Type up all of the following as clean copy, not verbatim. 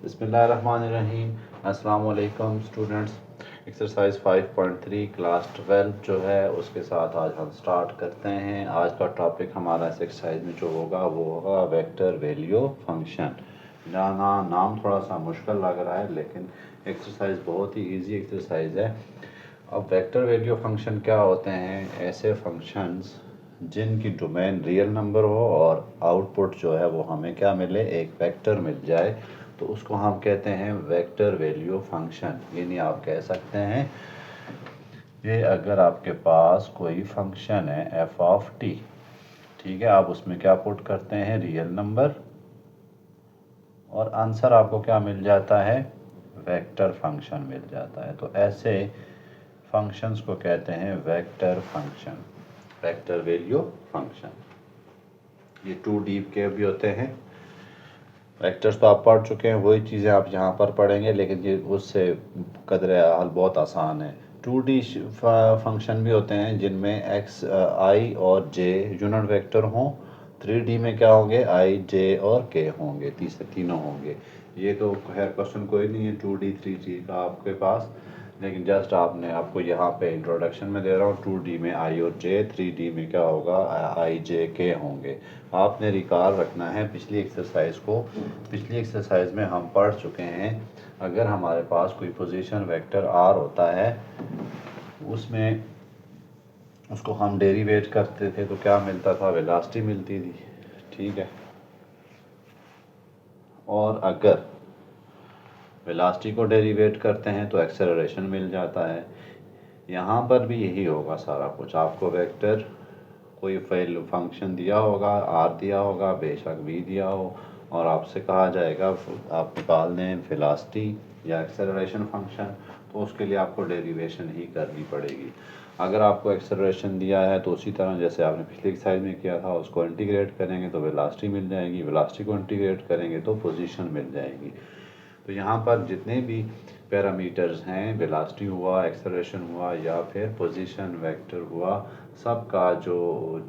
बिस्मिल्लाहिर्रहमानिर्रहीम। अस्सलाम वालेकुम स्टूडेंट्स। एक्सरसाइज 5.3 क्लास 12 जो है उसके साथ आज हम स्टार्ट करते हैं। आज का टॉपिक हमारा इस एक्सरसाइज में जो होगा वो होगा वेक्टर वैल्यू फंक्शन। नाम थोड़ा सा मुश्किल लग रहा है लेकिन एक्सरसाइज बहुत ही इजी एक्सरसाइज है। अब वेक्टर वैल्यू फंक्शन क्या होते हैं? ऐसे फंक्शंस जिनकी डोमेन रियल नंबर हो और आउटपुट जो है वो हमें क्या मिले, एक वेक्टर मिल जाए, तो उसको हम कहते हैं वेक्टर वैल्यू फंक्शन। यानी आप कह सकते हैं ये अगर आपके पास कोई फंक्शन है एफ ऑफ टी, ठीक है, आप उसमें क्या पुट करते हैं, रियल नंबर, और आंसर आपको क्या मिल जाता है, वेक्टर फंक्शन मिल जाता है। तो ऐसे फंक्शंस को कहते हैं vector function, vector value function. ये 2D के भी होते हैं। वेक्टर्स तो आप पढ़ चुके हैं, वही चीज़ें आप यहाँ पर पढ़ेंगे, लेकिन ये उससे कदर हल बहुत आसान है। 2D फंक्शन भी होते हैं जिनमें एक्स आई और जे यूनिट वेक्टर हों। 3D में क्या होंगे, आई जे और के होंगे, तीनों होंगे। ये तो खैर क्वेश्चन कोई नहीं है 2D 3D का आपके पास, लेकिन जस्ट आपको यहाँ पे इंट्रोडक्शन में दे रहा हूँ। 2D में आई और जे, 3D में क्या होगा, आई जे के होंगे। आपने रिकॉल रखना है पिछली एक्सरसाइज को। पिछली एक्सरसाइज में हम पढ़ चुके हैं, अगर हमारे पास कोई पोजीशन वेक्टर आर होता है, उसमें उसको हम डेरिवेट करते थे तो क्या मिलता था, वेलोसिटी मिलती थी, ठीक है। और अगर वेलोसिटी को डेरिवेट करते हैं तो एक्सेलरेशन मिल जाता है। यहाँ पर भी यही होगा सारा कुछ। आपको वेक्टर कोई वैल्यू फंक्शन दिया होगा, आर दिया होगा, बेशक वी दिया हो, और आपसे कहा जाएगा आप निकाल दें वेलोसिटी या एक्सेलरेशन फंक्शन, तो उसके लिए आपको डेरिवेशन ही करनी पड़ेगी। अगर आपको एक्सेलरेशन दिया है तो उसी तरह जैसे आपने पिछली एक्सरसाइज में किया था, उसको इंटीग्रेट करेंगे तो वेलोसिटी मिल जाएगी, वेलोसिटी को इंटीग्रेट करेंगे तो पोजीशन मिल जाएगी। तो यहाँ पर जितने भी पैरामीटर्स हैं, वेलोसिटी हुआ, एक्सेलरेशन हुआ या फिर पोजीशन वेक्टर हुआ, सब का जो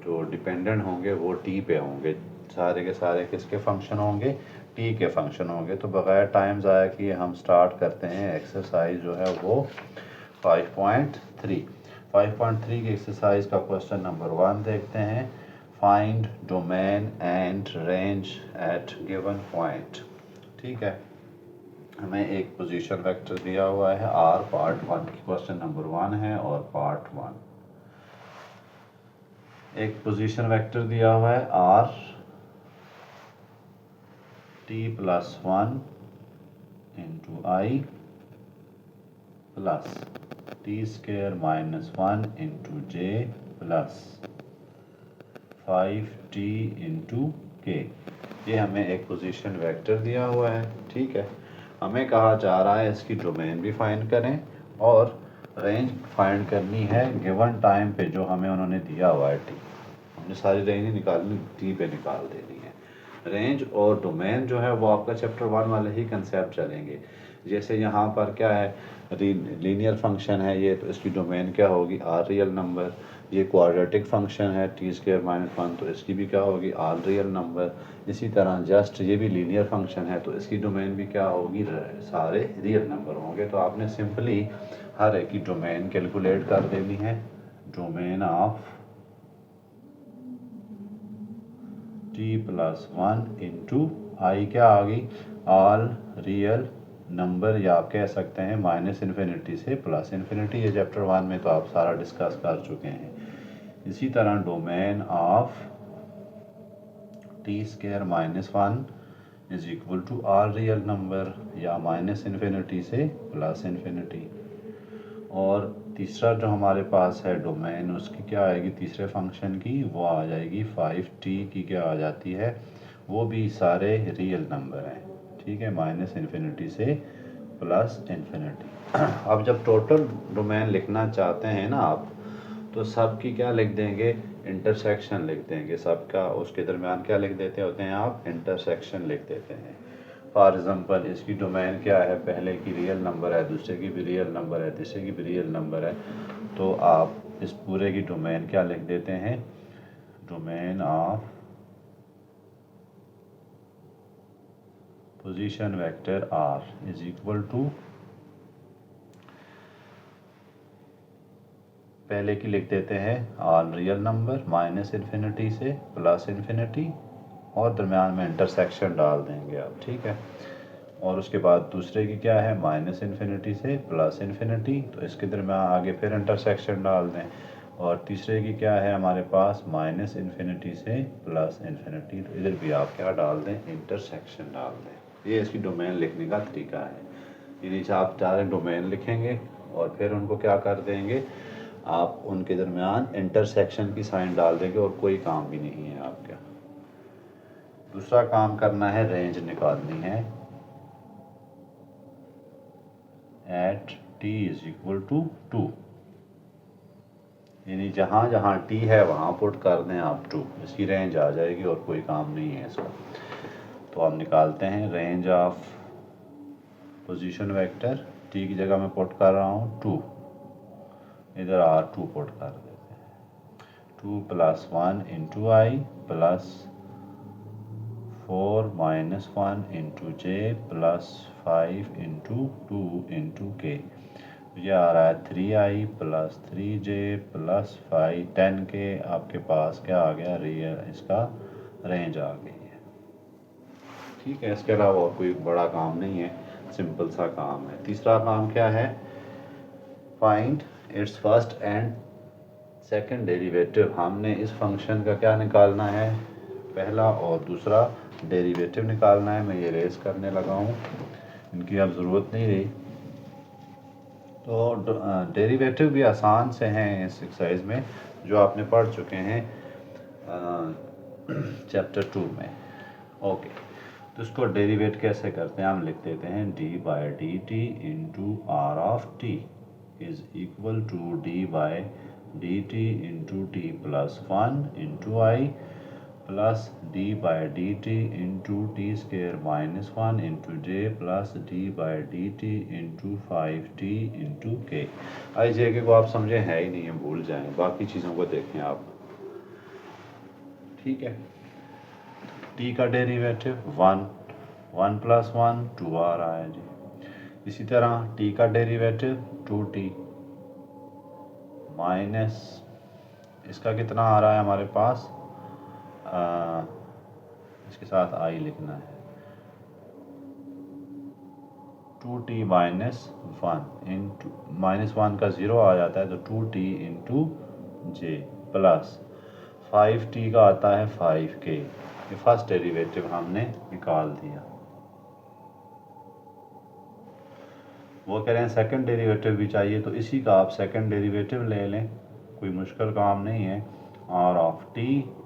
जो डिपेंडेंट होंगे वो टी पे होंगे। सारे के सारे किसके फंक्शन होंगे, टी के फंक्शन होंगे। तो बगैर टाइम ज़ाया किए हम स्टार्ट करते हैं एक्सरसाइज जो है वो 5.3। 5.3 की एक्सरसाइज का क्वेश्चन नंबर 1 देखते हैं। Find domain and range at given point. ठीक है, हमें एक पोजीशन वेक्टर दिया हुआ है आर, पार्ट 1 की क्वेश्चन नंबर 1 है। और पार्ट 1 एक पोजीशन वेक्टर दिया हुआ है आर टी प्लस 1 इंटू आई plus T square minus 1 into जे प्लस 5t इंटू के। ये हमें एक पोजीशन वेक्टर दिया हुआ है, ठीक है। हमें कहा जा रहा है इसकी डोमेन भी फाइंड करें और रेंज फाइंड करनी है गिवन टाइम पे जो हमें उन्होंने दिया हुआ है टी। हमने सारी रेंज निकालनी, टी पे निकाल देनी है। रेंज और डोमेन जो है वो आपका चैप्टर 1 वाले ही कंसेप्ट चलेंगे। जैसे यहाँ पर क्या है, लीनियर फंक्शन है ये, तो इसकी डोमेन क्या होगी, आर रियल नंबर। ये क्वाड्रेटिक फंक्शन है टी स्क्वेयर माइनस 1, तो इसकी भी क्या होगी, आर रियल नंबर। इसी तरह जस्ट ये भी लीनियर फंक्शन है तो इसकी डोमेन भी क्या होगी, सारे रियल नंबर होंगे। तो आपने सिंपली हर एक की डोमेन कैलकुलेट कर देनी है। Domain of T plus 1 into I क्या आ गई, ऑल रियल नंबर, या आप कह सकते हैं माइनस इन्फिनिटी से प्लस इन्फिनिटी। ये चैप्टर 1 में तो आप सारा डिस्कस कर चुके हैं। इसी तरह domain of T square minus 1 is equal to R real number, या माइनस इन्फिनिटी से प्लस इन्फिनिटी। और तीसरा जो हमारे पास है डोमेन, उसकी क्या आएगी, तीसरे फंक्शन की वो आ जाएगी 5t की, क्या आ जाती है, वो भी सारे रियल नंबर हैं, ठीक है, माइनस इन्फिनिटी से प्लस इन्फिनिटी। अब जब टोटल डोमेन लिखना चाहते हैं ना आप, तो सब की क्या लिख देंगे, इंटरसेक्शन लिख देंगे सबका। उसके दरमियान क्या लिख देते होते हैं आप, इंटरसेक्शन लिख देते हैं। फॉर एग्जांपल इसकी डोमेन क्या है, पहले की रियल नंबर है, दूसरे की भी रियल नंबर है, तीसरे की भी रियल नंबर है, तो आप इस पूरे की डोमेन क्या लिख देते हैं, domain of position vector R is equal to, पहले की लिख देते हैं all real number minus infinity से प्लस इन्फिनिटी और दरम्यान में इंटरसेक्शन डाल देंगे आप, ठीक है। और उसके बाद दूसरे की क्या है, माइनस इन्फिनिटी से प्लस इन्फिनिटी, तो इसके दरम्यान आगे फिर इंटरसेक्शन डाल दें। और तीसरे की क्या है हमारे पास, माइनस इन्फिनिटी से प्लस इन्फिनिटी, तो इधर भी आप क्या डाल दें, इंटरसेक्शन डाल दें। ये इसकी डोमेन लिखने का तरीका है। ये नीचे आप डायरेक्ट डोमेन लिखेंगे और फिर उनको क्या कर देंगे, आप उनके दरमियान इंटरसेक्शन की साइन डाल देंगे और कोई काम भी नहीं है आपका। दूसरा काम करना है, रेंज निकालनी है at t is equal to 2, यानी जहाँ जहाँ t है वहाँ पुट कर दें आप 2, इसकी रेंज आ जाएगी और कोई काम नहीं है इसका। तो हम निकालते हैं range of position vector, t की जगह मैं पुट कर रहा हूँ 2, इधर r2 पुट कर देते हैं। 2 + 1 इंटू आई प्लस 4 - 1 इंटू जे प्लस 5 इंटू 2 इंटू के, ये आ रहा है 3i प्लस 3j प्लस 5 10 के, आपके पास क्या आ गया, रियल इसका रेंज आ गई है, ठीक है। इसके अलावा और कोई बड़ा काम नहीं है, सिंपल सा काम है। तीसरा काम क्या है, find its first and second derivative. हमने इस फंक्शन का क्या निकालना है, पहला और दूसरा डेरिवेटिव निकालना है। मैं ये रेस करने लगा हूँ, इनकी अब ज़रूरत नहीं रही। तो डेरिवेटिव भी आसान से हैं इस एक्सरसाइज में, जो आपने पढ़ चुके हैं चैप्टर 2 में। ओके, तो इसको डेरिवेट कैसे करते हैं, हम लिख देते हैं d/dt into R of T is equal to d/dt into T plus 1 into I plus d/dt into T square minus 1 into J plus d/dt into 5t into K. I जे के को आप समझे है ही नहीं है, भूल जाएं, बाकी चीज़ों को देखें आप, ठीक है। t का डेरिवेटिव 1 + 1 2 आ रहा है जी। इसी तरह t का डेरिवेटिव 2t माइनस इसका कितना आ रहा है हमारे पास, इसके साथ i लिखना है, 2t - 1 इंटू -1 का 0 आ जाता है, तो 2t इंटू जे प्लस 5t का आता है 5k। ये फर्स्ट डेरिवेटिव हमने निकाल दिया। वो कह रहे हैं सेकंड डेरिवेटिव भी चाहिए, तो इसी का आप सेकंड डेरिवेटिव ले लें, कोई मुश्किल काम नहीं है। r of t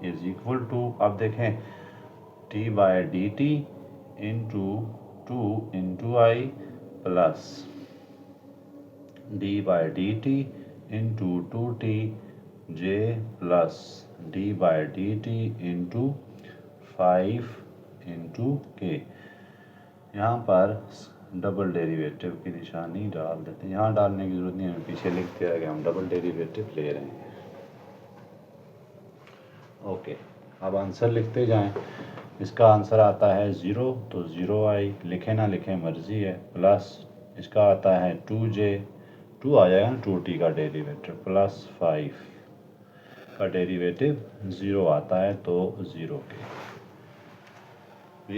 is equal to, अब देखें t/dt इंटू 2 इंटू आई plus d/dt into 2t j plus d/dt into 5 into K. यहाँ पर डबल डेरिवेटिव की निशानी डाल देते हैं, यहाँ डालने की ज़रूरत नहीं है, पीछे लिख दिया है कि हम डबल डेरिवेटिव ले रहे हैं। ओके, अब आंसर लिखते जाएं। इसका आंसर आता है 0, तो 0i लिखें ना लिखें मर्ज़ी है, प्लस इसका आता है 2j, 2 आ जाएगा ना 2t का डेरिवेटिव, प्लस 5 का डेरिवेटिव 0 आता है, तो 0 के।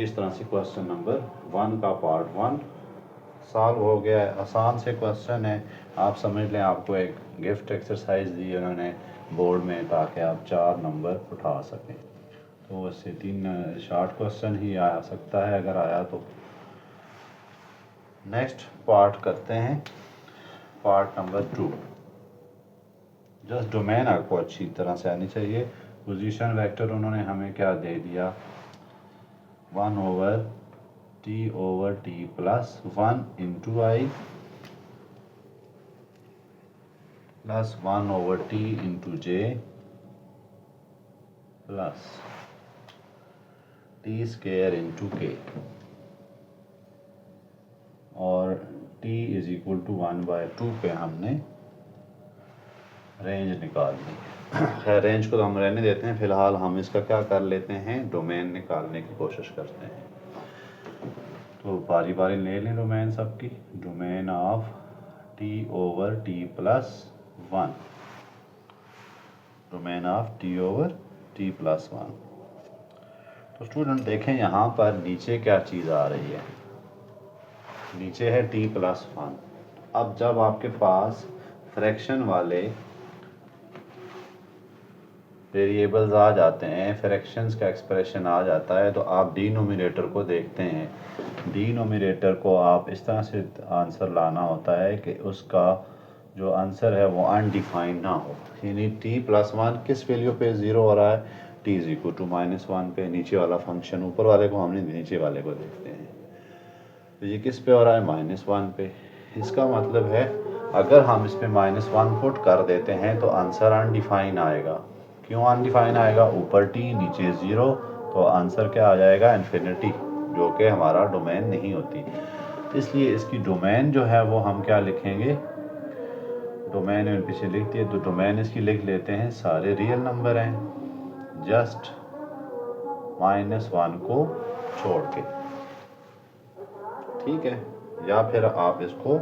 इस तरह से क्वेश्चन नंबर 1 का पार्ट 1 सॉल्व हो गया है। आसान से क्वेश्चन है, आप समझ लें आपको एक गिफ्ट एक्सरसाइज दी उन्होंने बोर्ड में, ताकि आप 4 नंबर उठा सकें। तो इससे 3 शॉर्ट क्वेश्चन ही आ सकता है, अगर आया तो। नेक्स्ट पार्ट करते हैं, पार्ट नंबर 2। जस्ट डोमेन आपको अच्छी तरह से आनी चाहिए। पोजीशन वेक्टर उन्होंने हमें क्या दे दिया, 1/t/t प्लस 1 इंटू आई प्लस 1/t इंटू जे प्लस टी स्केयर इंटू के, और t इज इक्वल टू 1/2 पे हमने रेंज निकाल ली। खैर रेंज को तो हम रहने देते हैं, फिलहाल हम इसका क्या कर लेते हैं, डोमेन निकालने की कोशिश करते हैं। तो बारी बारी ले लें डोमेन सबकी। Domain of T over T plus one, domain of T over T plus one. तो स्टूडेंट देखें यहाँ पर नीचे क्या चीज़ आ रही है, नीचे है टी प्लस वन। अब जब आपके पास फ्रैक्शन वाले वेरिएबल्स आ जाते हैं, फ्रैक्शंस का एक्सप्रेशन आ जाता है, तो आप डिनोमिनेटर को देखते हैं। डिनोमिनेटर को आप इस तरह से आंसर लाना होता है कि उसका जो आंसर है वो अनडिफाइंड ना हो, यानी टी प्लस वन किस वैल्यू पे ज़ीरो हो रहा है, T is equal to minus one पे। नीचे वाला फंक्शन, ऊपर वाले को हमने नीचे वाले को देखते हैं, तो ये किस पे हो रहा है, माइनस वन पे। इसका मतलब है अगर हम इस पे माइनस वन पुट कर देते हैं तो आंसर अनडिफाइन आएगा। क्यों अनडिफाइन आएगा, ऊपर टी नीचे ज़ीरो, तो आंसर क्या आ जाएगा, इन्फिनिटी, जो कि हमारा डोमेन नहीं होती। इसलिए इसकी डोमेन जो है वो हम क्या लिखेंगे, डोमेन में पीछे लिख दिए, तो डोमेन इसकी लिख लेते हैं सारे रियल नंबर हैं, जस्ट माइनस वन को छोड़ के। ठीक है, या फिर आप इसको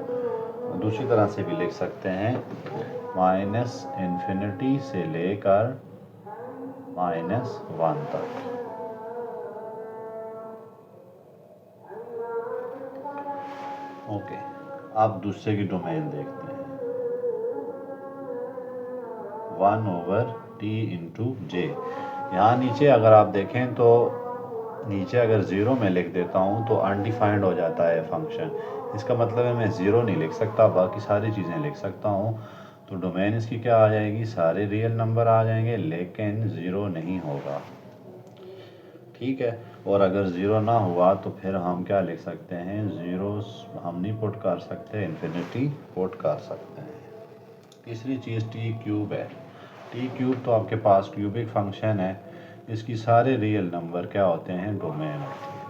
दूसरी तरह से भी लिख सकते हैं, माइनस इन्फिनिटी से लेकर माइनस वन तक। ओके, आप दूसरे की डोमेन देखते हैं, one over T into J. यहाँ नीचे अगर आप देखें तो नीचे अगर ज़ीरो में लिख देता हूँ तो अनडिफाइंड हो जाता है फंक्शन। इसका मतलब है मैं ज़ीरो नहीं लिख सकता, बाकी सारी चीज़ें लिख सकता हूँ। तो डोमेन इसकी क्या आ जाएगी, सारे रियल नंबर आ जाएंगे, लेकिन ज़ीरो नहीं होगा। ठीक है, और अगर ज़ीरो ना हुआ तो फिर हम क्या लिख सकते हैं, ज़ीरो हम नहीं पुट कर सकते, इन्फिनिटी पुट कर सकते हैं। तीसरी चीज़ टी क्यूब है। टी क्यूब तो आपके पास क्यूबिक फंक्शन है, इसकी सारे रियल नंबर क्या होते हैं, डोमेन होती है।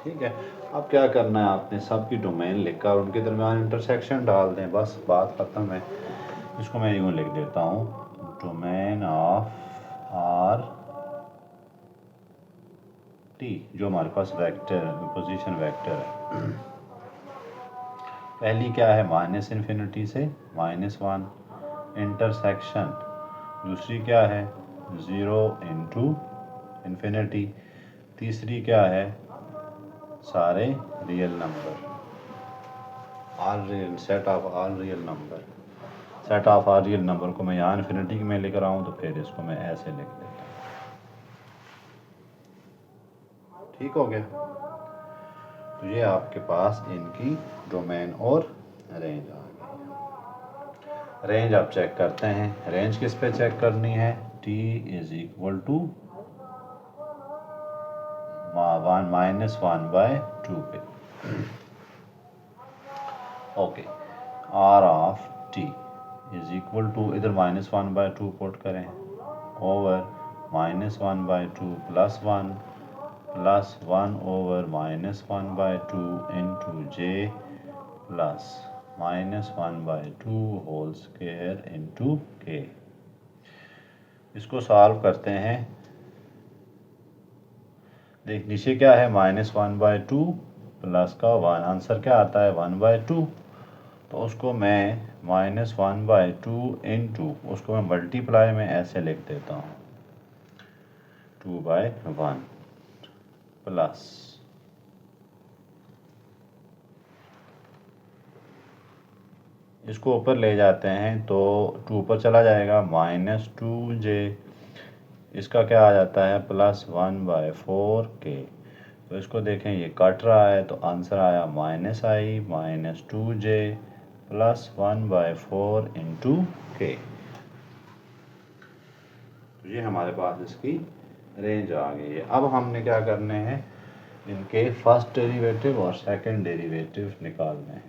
ठीक है, अब क्या करना है, आपने सबकी डोमेन लिखकर उनके दरमियान इंटरसेक्शन डाल दें, बस बात ख़त्म है। इसको मैं यूँ लिख देता हूँ, डोमेन ऑफ आर टी, जो हमारे पास वेक्टर पोजीशन वेक्टर है। पहली क्या है, माइनस इन्फिनिटी से माइनस वन, इंटरसेक्शन। दूसरी क्या है, ज़ीरो इंटू इन्फिनिटी। तीसरी क्या है, सारे real number, all real, set of all real number. Set of all real number को मैं यहाँ इन्फिनिटी में लिख रहा हूँ, तो फिर इसको मैं ऐसे लिख देता हूँ। ठीक हो गया, तो ये आपके पास इनकी डोमेन और रेंज आ गई। रेंज आप चेक करते हैं, रेंज किस पे चेक करनी है, t is equal to one minus one by two पे। Okay, R of T is equal to, इधर minus one by two put करें, over minus one by two plus one over minus one by two into J plus minus one by two whole square into K. इसको solve करते हैं, देख नीचे क्या है, minus one by two plus का one, answer क्या आता है, वन बाय टू। तो उसको मैं minus one by two into, उसको मैं मल्टीप्लाई में ऐसे लिख देता हूँ, टू बाय वन प्लस इसको ऊपर ले जाते हैं तो टू ऊपर चला जाएगा, माइनस टू जे, इसका क्या आ जाता है, प्लस वन बाय फोर के। तो इसको देखें ये कट रहा है, तो आंसर आया minus I minus two J plus one by four into के। तो ये हमारे पास इसकी रेंज आ गई है। अब हमने क्या करने हैं, इनके फर्स्ट डेरिवेटिव और सेकंड डेरिवेटिव निकालने हैं।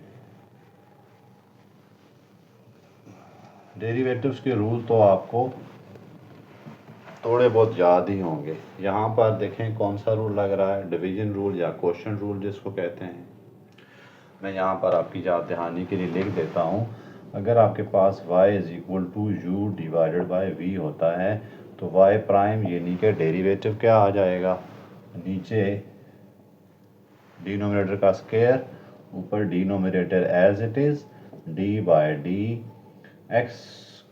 डेरिवेटिव्स के रूल तो आपको थोड़े बहुत याद ही होंगे। यहाँ पर देखें कौन सा रूल लग रहा है, डिवीजन रूल या क्वोशिएंट रूल जिसको कहते हैं। मैं यहाँ पर आपकी याद दहानी के लिए लिख देता हूँ, अगर आपके पास y is equal to U divided by v होता है तो y प्राइम यानी कि डेरिवेटिव क्या आ जाएगा, नीचे डिनोमिनेटर का स्क्वायर ऊपर denominator as it is D by D X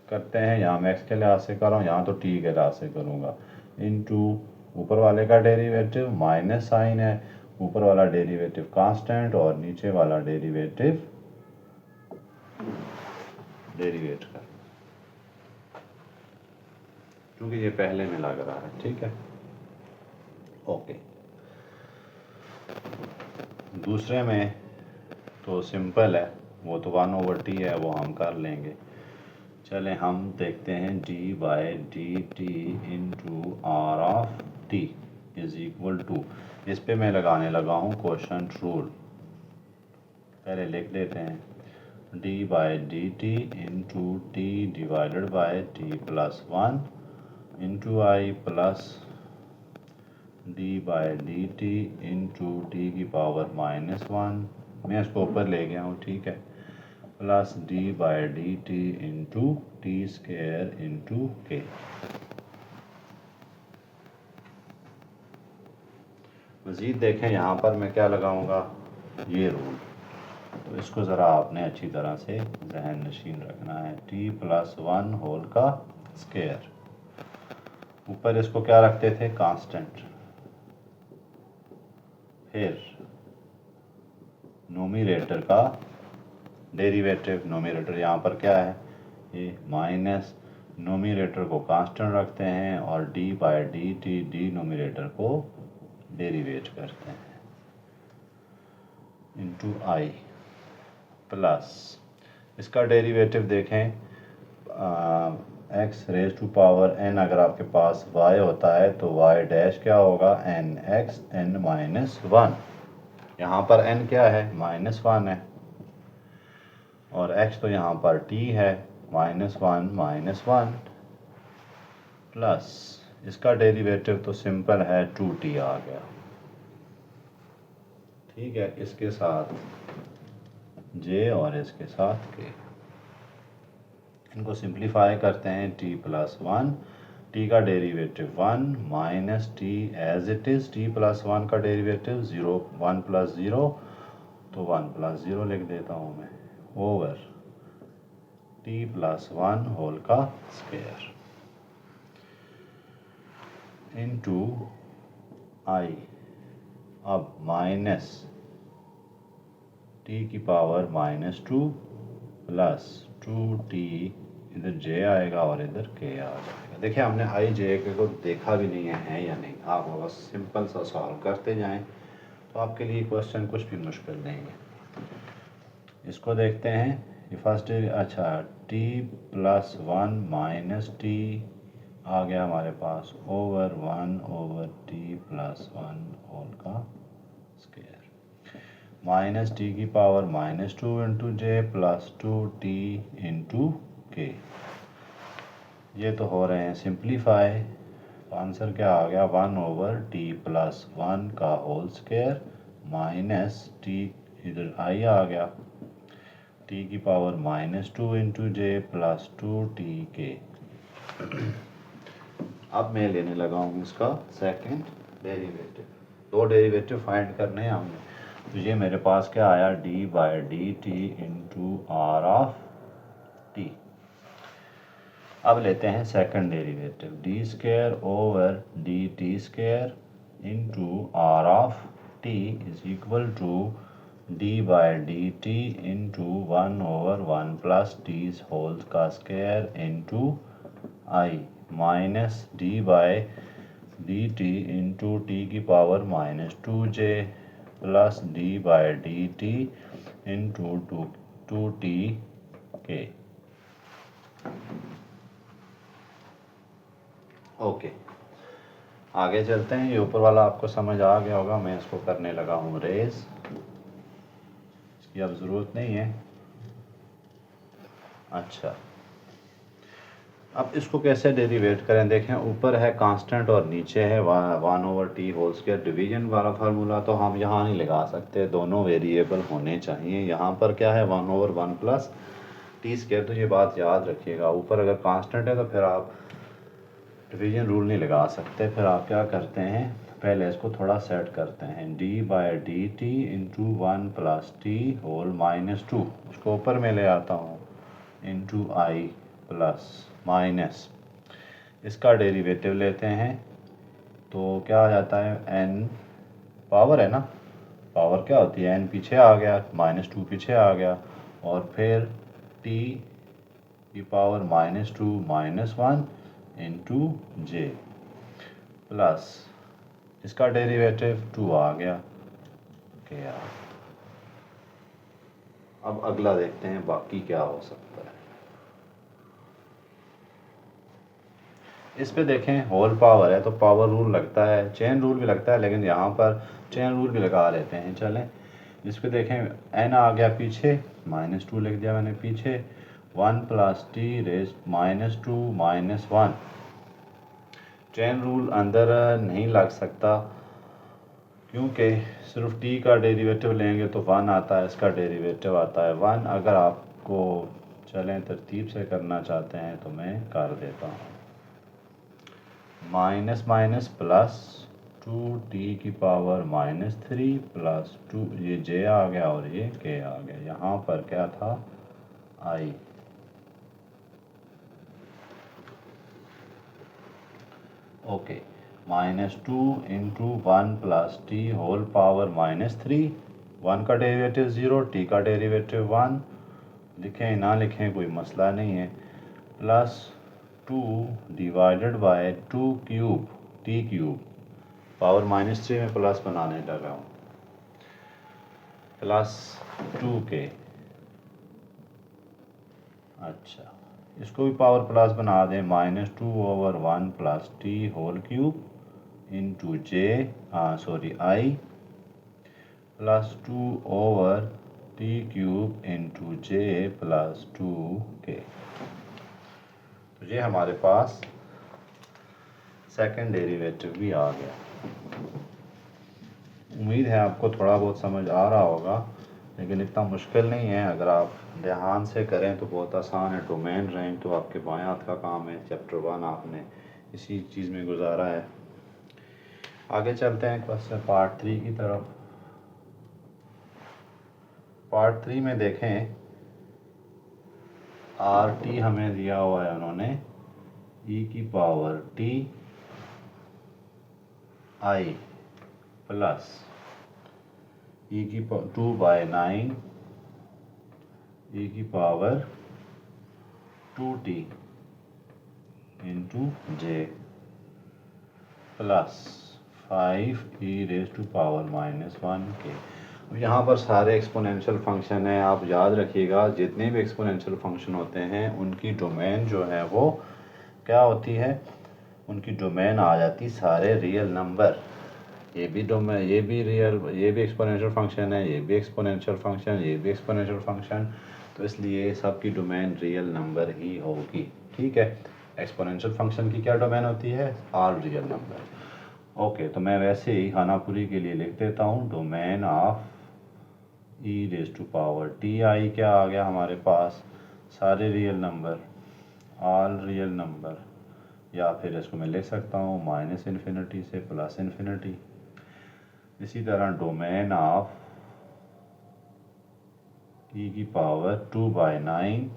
करते हैं, यहाँ मैं एक्स के लिहाज से कर रहा हूँ, यहाँ तो टी के लिहाज से करूँगा, इनटू ऊपर वाले का डेरिवेटिव माइनस साइन है, ऊपर वाला डेरिवेटिव कांस्टेंट और नीचे वाला डेरिवेटिव डेरिवेट कर, क्योंकि ये पहले में लग रहा है। ठीक है, ओके। दूसरे में तो सिंपल है, वो तो 1/t है, वो हम कर लेंगे। चलें हम देखते हैं D by D T into R of T is equal to, इस पे मैं लगाने लगा हूँ क्वोशंट रूल, पहले लिख देते हैं D by D T into T divided by T plus 1 into I plus D by D T into T की पावर -1, मैं इसको ऊपर ले गया हूँ, ठीक है, plus D by D T into T square into के। मज़ीद देखें यहाँ पर मैं क्या लगाऊंगा, ये रूल, तो इसको ज़रा आपने अच्छी तरह से जहन नशीन रखना है, टी प्लस 1 होल का स्क्वायर, ऊपर इसको क्या रखते थे कांस्टेंट, फिर नोमिनेटर का डेरिवेटिव, नोमिनेटर यहाँ पर क्या है ये माइनस, नोमिनेटर को कांस्टेंट रखते हैं और D by D T denominator को डेरिवेट करते हैं इंटू आई प्लस, इसका डेरिवेटिव देखें X raise to power N, अगर आपके पास y होता है तो y डैश क्या होगा एन एक्स एन -1, यहाँ पर n क्या है -1 है और x तो यहाँ पर t है -1 प्लस इसका डेरिवेटिव तो सिंपल है 2t आ गया। ठीक है, इसके साथ j और इसके साथ k, इनको सिंप्लीफाई करते हैं t प्लस 1, t का derivative 1 minus t as it is, t plus 1 का डेरिवेटिव 0, 1 प्लस 0 तो 1 प्लस 0 लिख देता हूँ मैं, ओवर t प्लस 1 होल का स्क्वायर इंटू आई, अब माइनस t की पावर -2 प्लस 2t, इधर j आएगा और इधर k आ जाएगा। देखिए हमने i j k को देखा भी नहीं है या नहीं, आप बस सिंपल सा सॉल्व करते जाएं तो आपके लिए क्वेश्चन कुछ भी मुश्किल नहीं है। इसको देखते हैं, ये फर्स्ट अच्छा t प्लस 1 माइनस t आ गया हमारे पास over 1 over t plus 1 whole का स्क्वायर, माइनस टी की पावर -2 इंटू जे प्लस 2t इंटू के, ये तो हो रहे हैं सिंप्लीफाई, तो आंसर क्या आ गया 1 ओवर t प्लस 1 का होल स्क्वायर माइनस t, इधर आई आ गया, t की पावर -2 इंटू जे प्लस 2t के। अब मैं लेने लगा हूँ इसका सेकंड डेरिवेटिव, दो डेरिवेटिव फाइंड करने हैं हमने, तो ये मेरे पास क्या आया D by D T into R of T. अब लेते हैं second derivative, D square over D T square into R of T is equal to D by D T into 1 over 1 plus T whole का square into I minus D by D T into T की power -2j plus D by D T into 2t के। Okay, आगे चलते हैं, ये ऊपर वाला आपको समझ आ गया होगा, मैं इसको करने लगा हूँ रेज, इसकी अब ज़रूरत नहीं है। अच्छा, अब इसको कैसे डेरिवेट करें, देखें ऊपर है कांस्टेंट और नीचे है 1 over T whole square, division वाला फार्मूला तो हम यहाँ नहीं लगा सकते, दोनों वेरिएबल होने चाहिए। यहाँ पर क्या है 1 ओवर 1 प्लस टी स्क्वायर, तो ये बात याद रखिएगा, ऊपर अगर कांस्टेंट है तो फिर आप डिवीजन रूल नहीं लगा सकते, फिर आप क्या करते हैं पहले इसको थोड़ा सेट करते हैं, d/dt into 1 plus T whole minus 2, इसको ऊपर में ले आता हूँ, इंटू आई प्लस माइनस, इसका डेरिवेटिव लेते हैं तो क्या आ जाता है, n पावर है ना, पावर क्या होती है, n पीछे आ गया, -2 पीछे आ गया, और फिर t की पावर -2 -1 इंटू जे प्लस इसका डेरिवेटिव 2 आ गया। ओके यार, अब अगला देखते हैं बाकी क्या हो सकता है। इस पे देखें होल पावर है तो पावर रूल लगता है, चेन रूल भी लगता है, लेकिन यहाँ पर चेन रूल भी लगा लेते हैं। चलें, इस पे देखें n आ गया पीछे, -2 लिख दिया मैंने पीछे, 1 plus T raise -2 -1। Chain rule अंदर नहीं लग सकता क्योंकि सिर्फ t का डेरिवेटिव लेंगे तो 1 आता है, इसका डेरिवेटिव आता है 1। अगर आपको चलें तरतीब से करना चाहते हैं तो मैं कर देता हूँ, माइनस माइनस प्लस 2t की पावर -3 प्लस 2, ये j आ गया और ये k आ गया। यहाँ पर क्या था, i। Okay, -2 into 1 plus T whole power -3, 1 का डेरिवेटिव 0, t का डेरिवेटिव 1, लिखें ना लिखें कोई मसला नहीं है, plus 2 divided by 2 cube T cube, power -3 में प्लस बनाने लगा हूँ, प्लस 2k। अच्छा, इसको भी पावर प्लस बना दें, -2/1 plus T whole cube into J I plus 2/t cube into J plus 2k। तो ये हमारे पास सेकंड डेरिवेटिव भी आ गया। उम्मीद है आपको थोड़ा बहुत समझ आ रहा होगा, लेकिन इतना मुश्किल नहीं है, अगर आप ध्यान से करें तो बहुत आसान है। डोमेन रेंज तो आपके बाएं हाथ का काम है, चैप्टर 1 आपने इसी चीज़ में गुजारा है। आगे चलते हैं क्वेश्चन पार्ट 3 की तरफ। पार्ट 3 में देखें, आर टी हमें दिया हुआ है उन्होंने, ई की पावर टी आई प्लस ई की 2/9 ई की पावर 2t इंटू जे प्लस 5e⁻⁻1k। अब यहाँ पर सारे एक्सपोनेंशियल फंक्शन हैं, आप याद रखिएगा जितने भी एक्सपोनेंशियल फंक्शन होते हैं उनकी डोमेन जो है वो क्या होती है, उनकी डोमेन आ जाती सारे रियल नंबर। ये भी डोमेन, ये भी रियल, ये भी एक्सपोनेंशियल फंक्शन है, ये भी एक्सपोनेंशियल फंक्शन, ये भी एक्सपोनेंशियल फंक्शन, तो इसलिए सबकी डोमेन रियल नंबर ही होगी। ठीक है, एक्सपोनेंशियल फंक्शन की क्या डोमेन होती है, ऑल रियल नंबर। ओके, तो मैं वैसे ही खानापुरी के लिए लिख देता हूँ, डोमेन ऑफ e⁻ti क्या आ गया हमारे पास, सारे real number, all real number, या फिर इसको मैं लिख सकता हूँ -∞ से +∞। इसी तरह डोमेन ऑफ e की पावर 2/9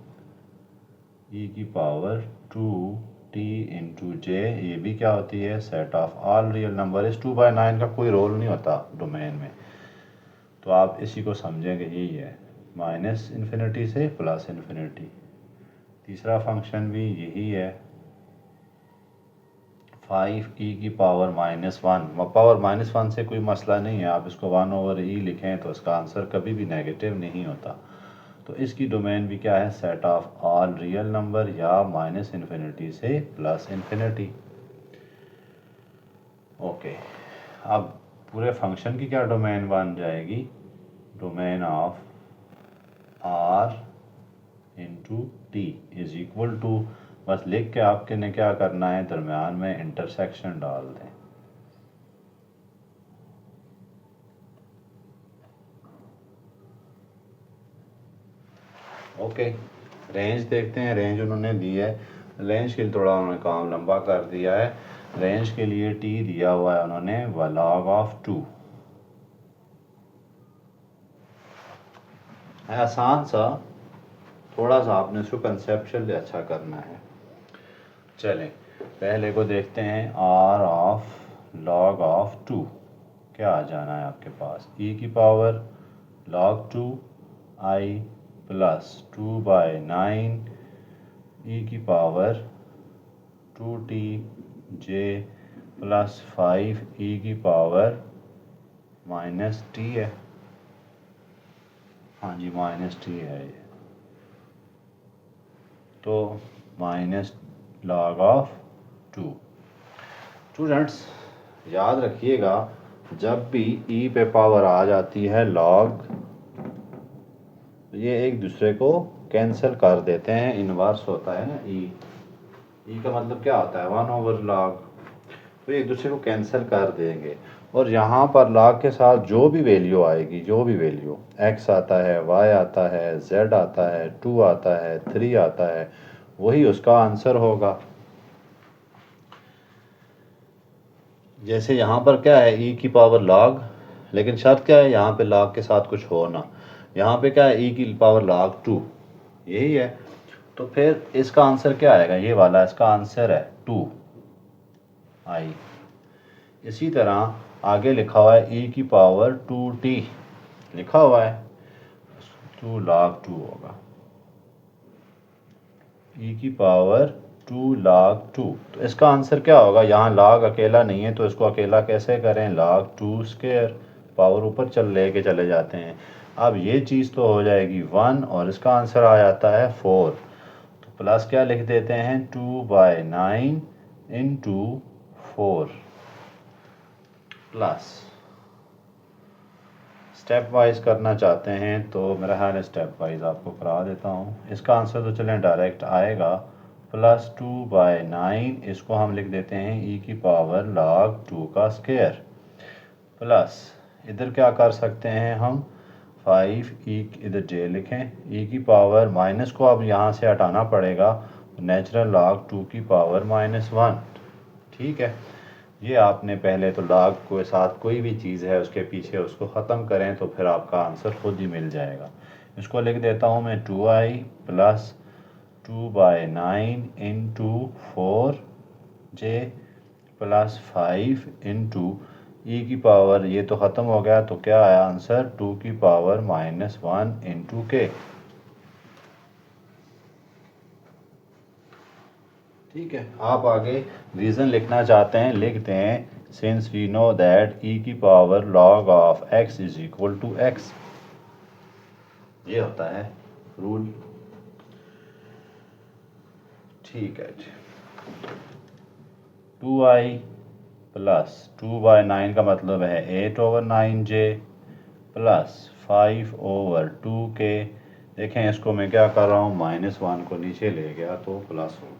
e की पावर 2t इंटू जे, ये भी क्या होती है, set of all real number. इस 2/9 का कोई रोल नहीं होता डोमेन में, तो आप इसी को समझेंगे, यही है, -∞ से +∞। तीसरा फंक्शन भी यही है, 5e की पावर -1, पावर -1 से कोई मसला नहीं है, आप इसको 1/e लिखें तो इसका आंसर कभी भी नेगेटिव नहीं होता। तो इसकी डोमेन भी क्या है, set of all real number या -∞ से +∞। ओके, अब पूरे फंक्शन की क्या डोमेन बन जाएगी, domain of r into T is equal to, बस लिख के आपके ने क्या करना है, दरम्यान में इंटरसेक्शन डाल दें। ओके, रेंज देखते हैं, रेंज उन्होंने दी है, रेंज के लिए थोड़ा उन्होंने काम लंबा कर दिया है। रेंज के लिए t दिया हुआ है उन्होंने log ऑफ 2। है आसान सा, थोड़ा सा आपने इसको कंसेप्चुअली अच्छा करना है। चलें पहले को देखते हैं, r ऑफ log ऑफ 2 क्या आ जाना है आपके पास, e की power log 2 i plus 2/9 e की power 2t j plus 5 e की पावर माइनस t है। हाँ जी माइनस t है ये, तो माइनस log ऑफ 2। स्टूडेंट्स याद रखिएगा, जब भी e पे पावर आ जाती है log, ये एक दूसरे को कैंसिल कर देते हैं, इन्वर्स होता है ना e का मतलब क्या होता है 1/log, तो एक दूसरे को कैंसिल कर देंगे। और यहाँ पर log के साथ जो भी वैल्यू आएगी, जो भी वैल्यू x आता है, y आता है, z आता है, 2 आता है, 3 आता है, वही उसका आंसर होगा। जैसे यहाँ पर क्या है e की पावर log, लेकिन शर्त क्या है यहाँ पे log के साथ कुछ हो ना, यहाँ पे क्या है e की पावर log 2, यही है। तो फिर इसका आंसर क्या आएगा, ये वाला इसका आंसर है 2i। इसी तरह आगे लिखा हुआ है e की पावर 2t लिखा हुआ है, 2 log 2 होगा, e की पावर 2 log 2। तो इसका आंसर क्या होगा, यहाँ log अकेला नहीं है तो इसको अकेला कैसे करें, log 2 स्क्वायर, पावर ऊपर लेके चले जाते हैं। अब ये चीज़ तो हो जाएगी 1 और इसका आंसर आ जाता है 4, तो प्लस क्या लिख देते हैं 2/9 इंटू 4 प्लस, स्टेप वाइज करना चाहते हैं तो मेरा ख्याल है स्टेप वाइज आपको करा देता हूँ। इसका आंसर तो चलें डायरेक्ट आएगा, प्लस 2/9 इसको हम लिख देते हैं e की पावर log 2 का स्क्वायर, प्लस इधर क्या कर सकते हैं हम 5 e इधर j लिखें, e की पावर माइनस को अब यहाँ से हटाना पड़ेगा, नेचुरल log 2 की पावर -1। ठीक है, ये आपने पहले तो log के साथ कोई भी चीज़ है उसके पीछे उसको ख़त्म करें तो फिर आपका आंसर खुद ही मिल जाएगा। इसको लिख देता हूँ मैं 2i plus 2/9 into 4j plus 5 into e की पावर, ये तो ख़त्म हो गया तो क्या आया आंसर 2 की पावर -1 इंटू k। ठीक है, आप आगे रीज़न लिखना चाहते हैं लिखते हैं, since we know that e की power log of x is equal to x, ये होता है रूल। ठीक है जी, 2i प्लस 2/9 का मतलब है 8/9j प्लस 5/2k। देखें इसको मैं क्या कर रहा हूँ, -1 को नीचे ले गया तो प्लस हो गया।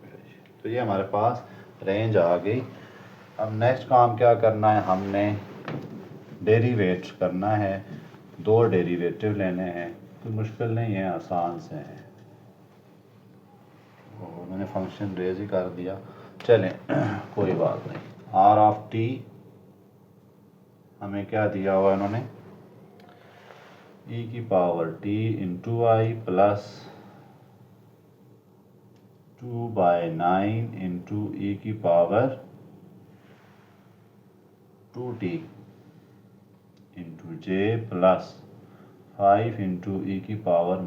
तो ये हमारे पास रेंज आ गई। अब नेक्स्ट काम क्या करना है, हमने डेरिवेट करना है, 2 डेरिवेटिव लेने हैं, तो मुश्किल नहीं है, आसान से है। मैंने फंक्शन रेज ही कर दिया, चलें कोई बात नहीं। r ऑफ t हमें क्या दिया हुआ इन्होंने, e की पावर t इंटू आई प्लस 2/9 इंटू e की power 2t into j plus 5 into e की पावर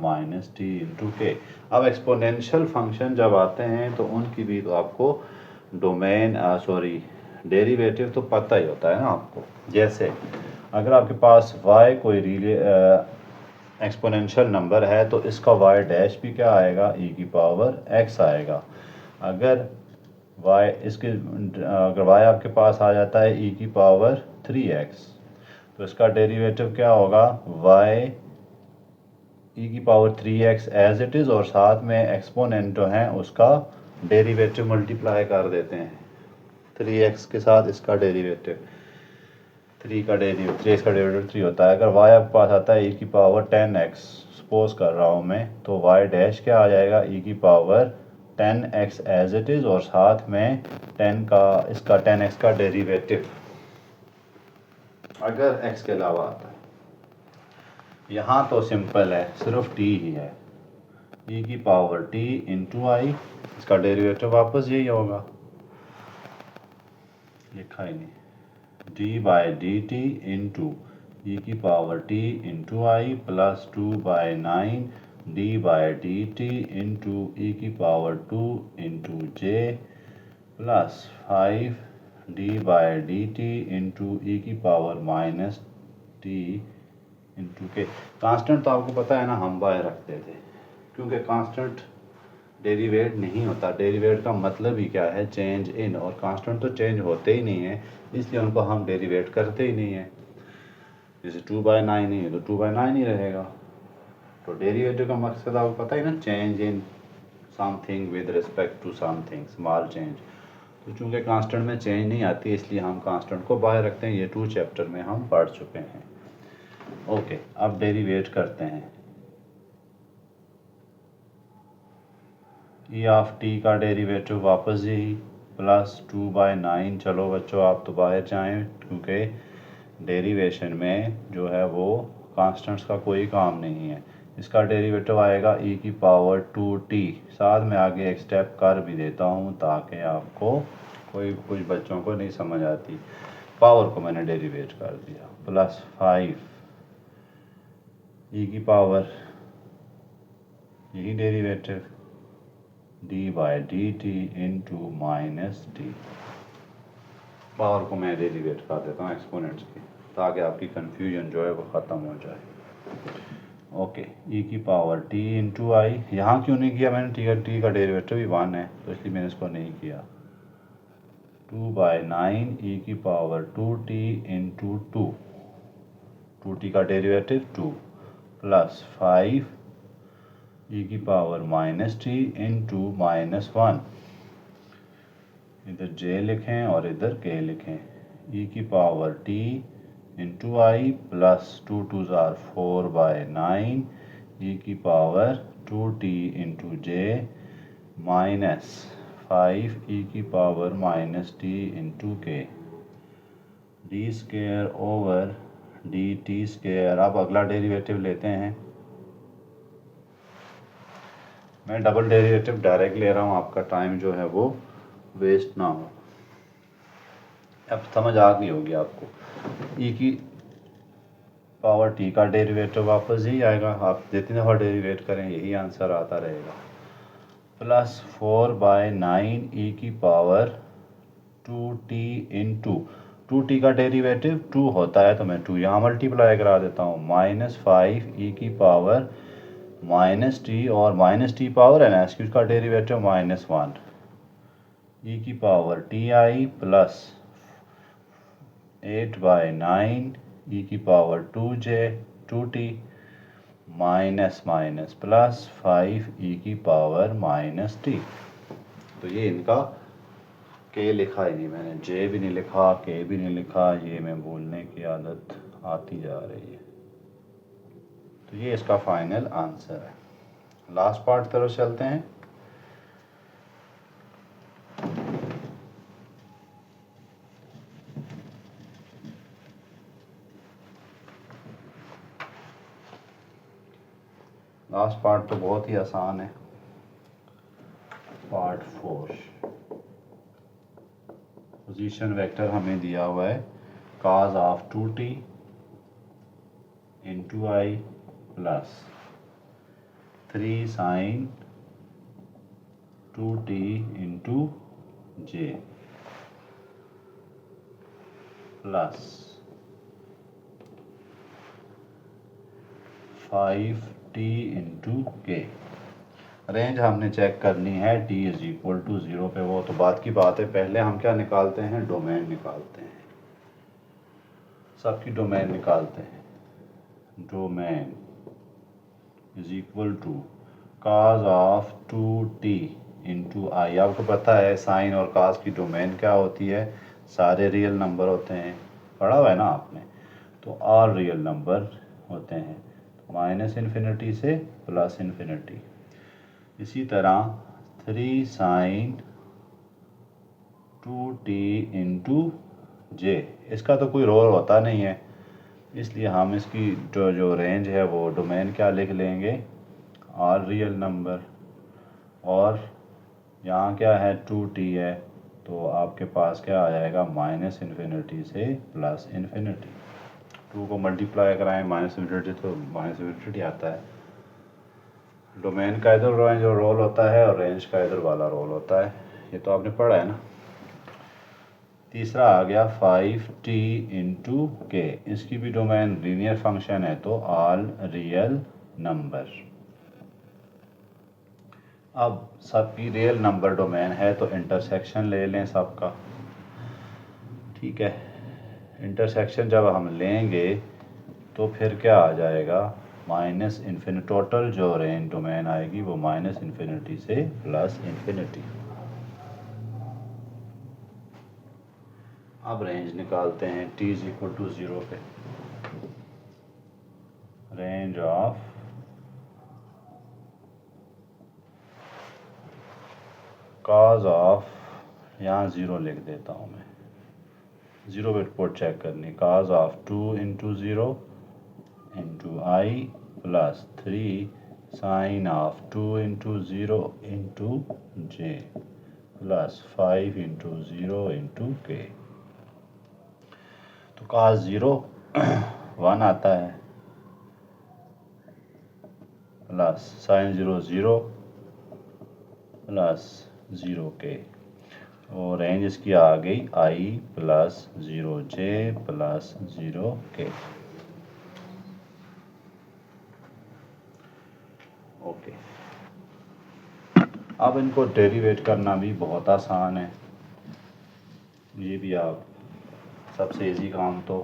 -t इंटू k। अब एक्सपोनेंशियल फंक्शन जब आते हैं तो उनकी भी तो आपको डोमेन डेरिवेटिव तो पता ही होता है ना आपको। जैसे अगर आपके पास y कोई एक्सपोनेंशियल नंबर है तो इसका y डैश भी क्या आएगा, e की पावर x आएगा। अगर y आपके पास आ जाता है e की पावर 3x, तो इसका डेरिवेटिव क्या होगा, y e की power 3x as it is, और साथ में एक्सपोनेंट जो है उसका डेरिवेटिव मल्टीप्लाई कर देते हैं, 3x के साथ इसका डेरिवेटिव, 3x का डेरिवेटिव 3 होता है। अगर y आपके पास आता है e की पावर 10x, सपोज कर रहा हूँ मैं, तो y डैश क्या आ जाएगा, e की power 10x as it is और साथ में 10x का डेरिवेटिव अगर x के अलावा आता है। यहाँ तो सिंपल है, सिर्फ t ही है, e की पावर t इंटू आई, इसका डेरिवेटिव वापस यही होगा, लिखा ही नहीं, d by D T into E की power t into I plus 2/9 d by D T into E की power 2 into J plus 5 d by D T into E की power minus T into K. Constant तो आपको पता है ना, हम bye रखते थे, क्योंकि कांस्टेंट डेरिवेट नहीं होता। डेरिवेट का मतलब ही क्या है, चेंज इन, और कांस्टेंट तो चेंज होते ही नहीं है, इसलिए उनको हम डेरिवेट करते ही नहीं है। जैसे 2/9 ही है तो 2/9 ही रहेगा। तो डेरिवेटिव का मकसद आपको पता है ना, change in something with respect to something, small change. तो चूंकि कांस्टेंट में चेंज नहीं आती, इसलिए हम कांस्टेंट को बाय रखते हैं। ये 2 चैप्टर में हम पढ़ चुके हैं। ओके, अब डेरिवेट करते हैं। ई ऑफ टी का डेरिवेटिव वापस यही प्लस 2/9। चलो बच्चों आप तो बाहर जाएं, क्योंकि डेरिवेशन में जो है वो कांस्टेंट्स का कोई काम नहीं है। इसका डेरिवेटिव आएगा ई की पावर 2t। साथ में आगे एक स्टेप कर भी देता हूँ ताकि आपको कुछ बच्चों को नहीं समझ आती। पावर को मैंने डेरिवेट कर दिया, प्लस 5 ई की पावर, यही derivative d by D T into minus T. Power को मैं डेरिवेट कर देता हूँ एक्सपोनेंट्स की, ताकि आपकी कंफ्यूजन जो है वो ख़त्म हो जाए। ओके, e की पावर t इंटू आई, यहाँ क्यों नहीं किया मैंने, t का डेरिवेटिव भी 1 है तो इसलिए मैंने इसको नहीं किया। 2/9 e की पावर 2t इंटू 2t का डेरिवेटिव 2 प्लस 5 e की पावर माइनस टी इंटू -1। इधर j लिखें और इधर k लिखें। e की पावर t इंटू आई प्लस 2 2 ज़ार 4/9 e की power 2t into j minus 5 e की पावर माइनस t इंटू के, D square over D T square. अब अगला डेरिवेटिव लेते हैं। मैं डबल डेरिवेटिव डायरेक्ट ले रहा हूँ, आपका टाइम जो है वो वेस्ट ना हो। अब समझ आ गई होगी आपको। ई की पावर टी का डेरिवेटिव वापस ही आएगा, आप जितनी दफ़ा डेरिवेट करें यही आंसर आता रहेगा। प्लस 4/9 ई की पावर 2t इंटू 2t का डेरिवेटिव 2 होता है तो मैं 2 यहाँ मल्टीप्लाई करा देता हूँ, -5 ई की पावर माइनस टी, और माइनस टी पावर है ना, इसका डेरिवेटिव -1 ई की पावर टी आई प्लस 8/9 ई की power 2j 2t minus minus plus 5 ई की पावर माइनस टी। तो ये इनका के लिखा ही नहीं मैंने, जे भी नहीं लिखा, के भी नहीं लिखा, ये मैं बोलने की आदत आती जा रही है। तो ये इसका फाइनल आंसर है। लास्ट पार्ट तरफ चलते हैं। लास्ट पार्ट तो बहुत ही आसान है, पार्ट 4। पोजीशन वेक्टर हमें दिया हुआ है cos of 2t into I plus 3 sin 2t into J plus 5t into के। रेंज हमने चेक करनी है t इज इक्वल टू 0 पे, वो तो बात की बात है। पहले हम क्या निकालते हैं, डोमेन निकालते हैं, सबकी डोमेन निकालते हैं। Domain is equal to cos of 2t into I. आपको पता है साइन और cos की डोमेन क्या होती है, सारे रियल नंबर होते हैं, पढ़ा हुआ है ना आपने। तो ऑल रियल नंबर होते हैं, -∞ से +∞। इसी तरह 3 साइन 2t इंटू जे। इसका तो कोई रोल होता नहीं है, इसलिए हम इसकी जो रेंज है वो डोमेन क्या लिख लेंगे, ऑल रियल नंबर। और यहाँ क्या है 2t है, तो आपके पास क्या आ जाएगा माइनस इन्फिनिटी से प्लस इन्फिनिटी। 2 को मल्टीप्लाई कराएं माइनस इन्फिनिटी तो माइनस इन्फिनिटी आता है। डोमेन का इधर जो रोल होता है और रेंज का इधर वाला रोल होता है, ये तो आपने पढ़ा है ना। तीसरा आ गया 5t इंटू के। इसकी भी डोमेन लीनियर फंक्शन है तो ऑल रियल नंबर। अब सबकी रियल नंबर डोमेन है तो इंटरसेक्शन ले लें सबका, ठीक है। इंटरसेक्शन जब हम लेंगे तो फिर क्या आ जाएगा, माइनस इन्फिनिटी। टोटल जो रेंज डोमेन आएगी वो माइनस इन्फिनिटी से प्लस इन्फिनिटी। अब रेंज निकालते हैं t इज इक्वल टू 0 पे। रेंज ऑफ cos ऑफ, यहाँ 0 लिख देता हूँ मैं, 0 पे रिपोर्ट चेक करनी। cos of 2 into 0 into I plus 3 sine of 2 into 0 into J plus 5 into 0 into के। तो cos 0 1 आता है प्लस साइन 0 0 प्लस 0 के। और रेंज इसकी आ गई आई प्लस 0 जे प्लस 0 के। ओके, अब इनको डेरिवेट करना भी बहुत आसान है। ये भी आप सबसे इजी काम तो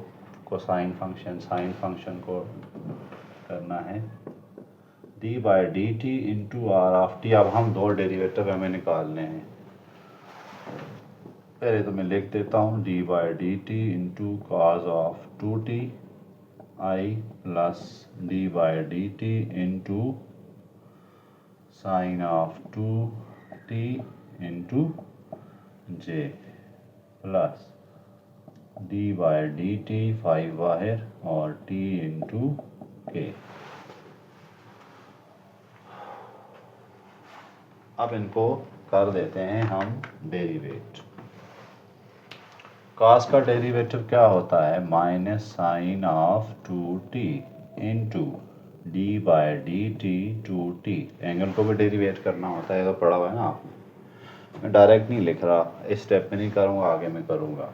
कोसाइन फंक्शन साइन फंक्शन को करना है। D by D T into R of T. अब हम दो डेरिवेटिव हमें निकालने हैं। पहले तो मैं लिख देता हूँ D by D T into cos of 2t I plus D by D T into sine of 2t into J plus D by D T 5 बाहर और t इंटू के। अब इनको कर देते हैं हम डेरिवेट। cos का डेरिवेटिव क्या होता है, minus sine of 2t into D by D T 2t। Angle को भी डेरिवेट करना होता है, तो पढ़ा हुआ है ना आपने। मैं डायरेक्ट नहीं लिख रहा, इस स्टेप में नहीं करूँगा, आगे मैं करूँगा।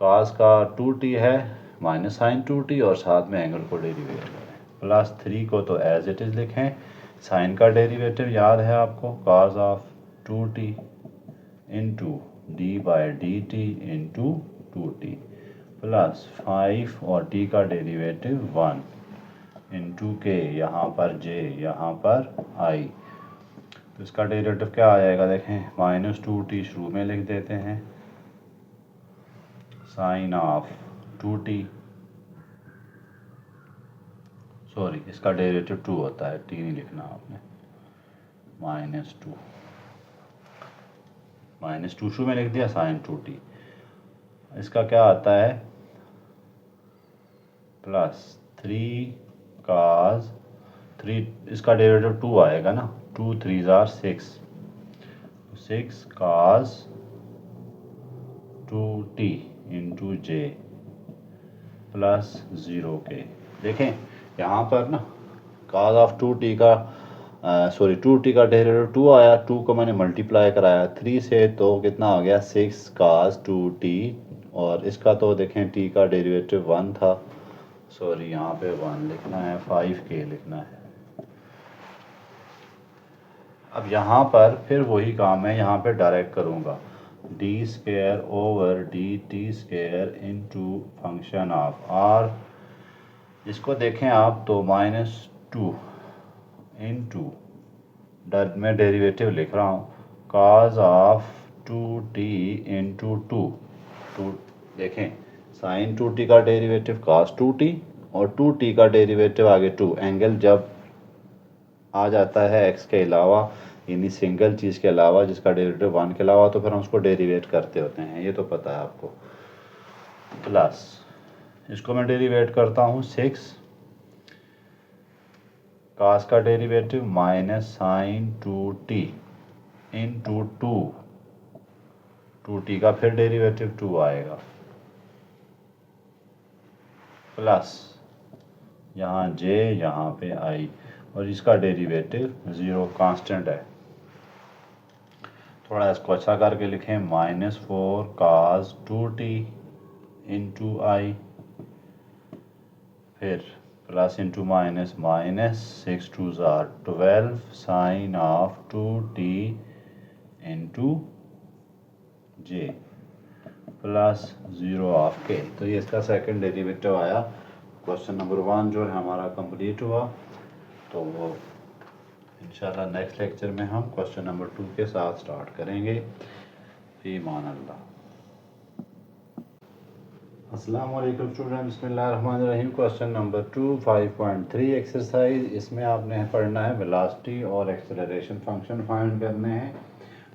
cos का 2t है माइनस साइन 2t और साथ में एंगल को डेरिवेट करें। प्लस 3 को तो एज इट इज़ लिखें। साइन का डेरिवेटिव याद है आपको, cos of 2t into D by D T into 2t plus 5 और t का डेरिवेटिव 1 इंटू के, यहाँ पर j यहाँ पर i। तो इसका डेरिवेटिव क्या आ जाएगा, देखें माइनस 2t शुरू में लिख देते हैं, साइन ऑफ 2t, सॉरी इसका डेरिवेटिव 2 होता है, t नहीं लिखना आपने, माइनस टू शुरू में लिख दिया साइन 2t। इसका क्या आता है प्लस 3 cos 3, इसका डेरिवेटिव 2 आएगा ना, 2 3 are 6, 6 cos 2t into J plus 0 के। देखें यहाँ पर ना cos ऑफ 2t का 2t का डेरिवेटिव 2 आया, 2 को मैंने मल्टीप्लाई कराया 3 से, तो कितना आ गया 6 cos 2t। और इसका तो देखें t का डेरिवेटिव 1 था, सॉरी यहाँ पे 1 लिखना है, 5k लिखना है। अब यहाँ पर फिर वही काम है, यहाँ पे डायरेक्ट करूँगा, D square over D T square into function of r। इसको देखें आप तो -2 इंटू मैं डेरिवेटिव लिख रहा हूँ, cos ऑफ 2t इंटू 2। देखें साइन 2t का डेरिवेटिव cos 2t और 2t का डेरिवेटिव आगे 2। एंगल जब आ जाता है x के अलावा यानी सिंगल चीज़ के अलावा जिसका डेरिवेटिव 1 के अलावा, तो फिर हम उसको डेरिवेट करते होते हैं, ये तो पता है आपको। प्लस इसको मैं डेरिवेट करता हूँ 6 कास का derivative minus sign 2t into 2t का फिर डेरिवेटिव 2 आएगा, प्लस यहाँ j यहाँ पे i, और इसका डेरिवेटिव 0 कांस्टेंट है। थोड़ा इसको अच्छा करके लिखें, -4 cos 2t इंटू आई, फिर plus into minus, minus 6 2 12 sine of 2t into J plus 0 of k. तो ये इसका सेकंड डेरिवेटिव आया। क्वेश्चन नंबर 1 जो है हमारा कंप्लीट हुआ। तो वो इंशाल्लाह नेक्स्ट लेक्चर में हम क्वेश्चन नंबर 2 के साथ स्टार्ट करेंगे। ईमान अल्लाह। अस्सलाम वालेकुम स्टूडेंट, बिस्मिल्लाहिर्रहमानिर्रहीम। Question number 2 5.3 exercise. इसमें आपने पढ़ना है वेलोसिटी और एक्सेलरेशन फंक्शन फाइंड करने हैं।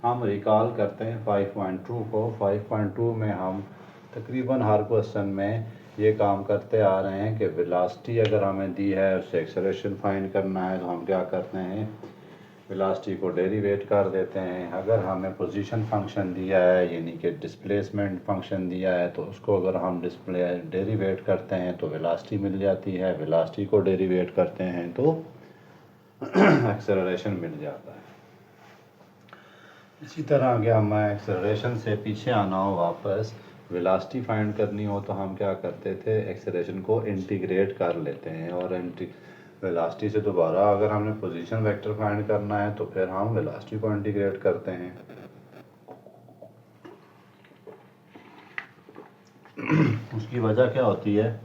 हम रिकॉल करते हैं 5.2 को। 5.2 में हम तकरीबन हर क्वेश्चन में ये काम करते आ रहे हैं कि वेलोसिटी अगर हमें दी है उससे एक्सेलरेशन फाइंड करना है, तो हम क्या करते हैं, वेलोसिटी को डेरिवेट कर देते हैं। अगर हमें पोजीशन फंक्शन दिया है यानी कि डिस्प्लेसमेंट फंक्शन दिया है, तो उसको अगर हम डेरिवेट करते हैं तो वेलोसिटी मिल जाती है। वेलोसिटी को डेरिवेट करते हैं तो एक्सेलरेशन मिल जाता है। इसी तरह अगर हमें एक्सेलरेशन से पीछे आना हो, वापस वेलोसिटी फाइंड करनी हो, तो हम क्या करते थे, एक्सेलरेशन को इंटीग्रेट कर लेते हैं। और वेलोसिटी से दोबारा अगर हमने पोजीशन वेक्टर फाइंड करना है तो फिर हम वेलोसिटी को इंटीग्रेट करते हैं। उसकी वजह क्या होती है,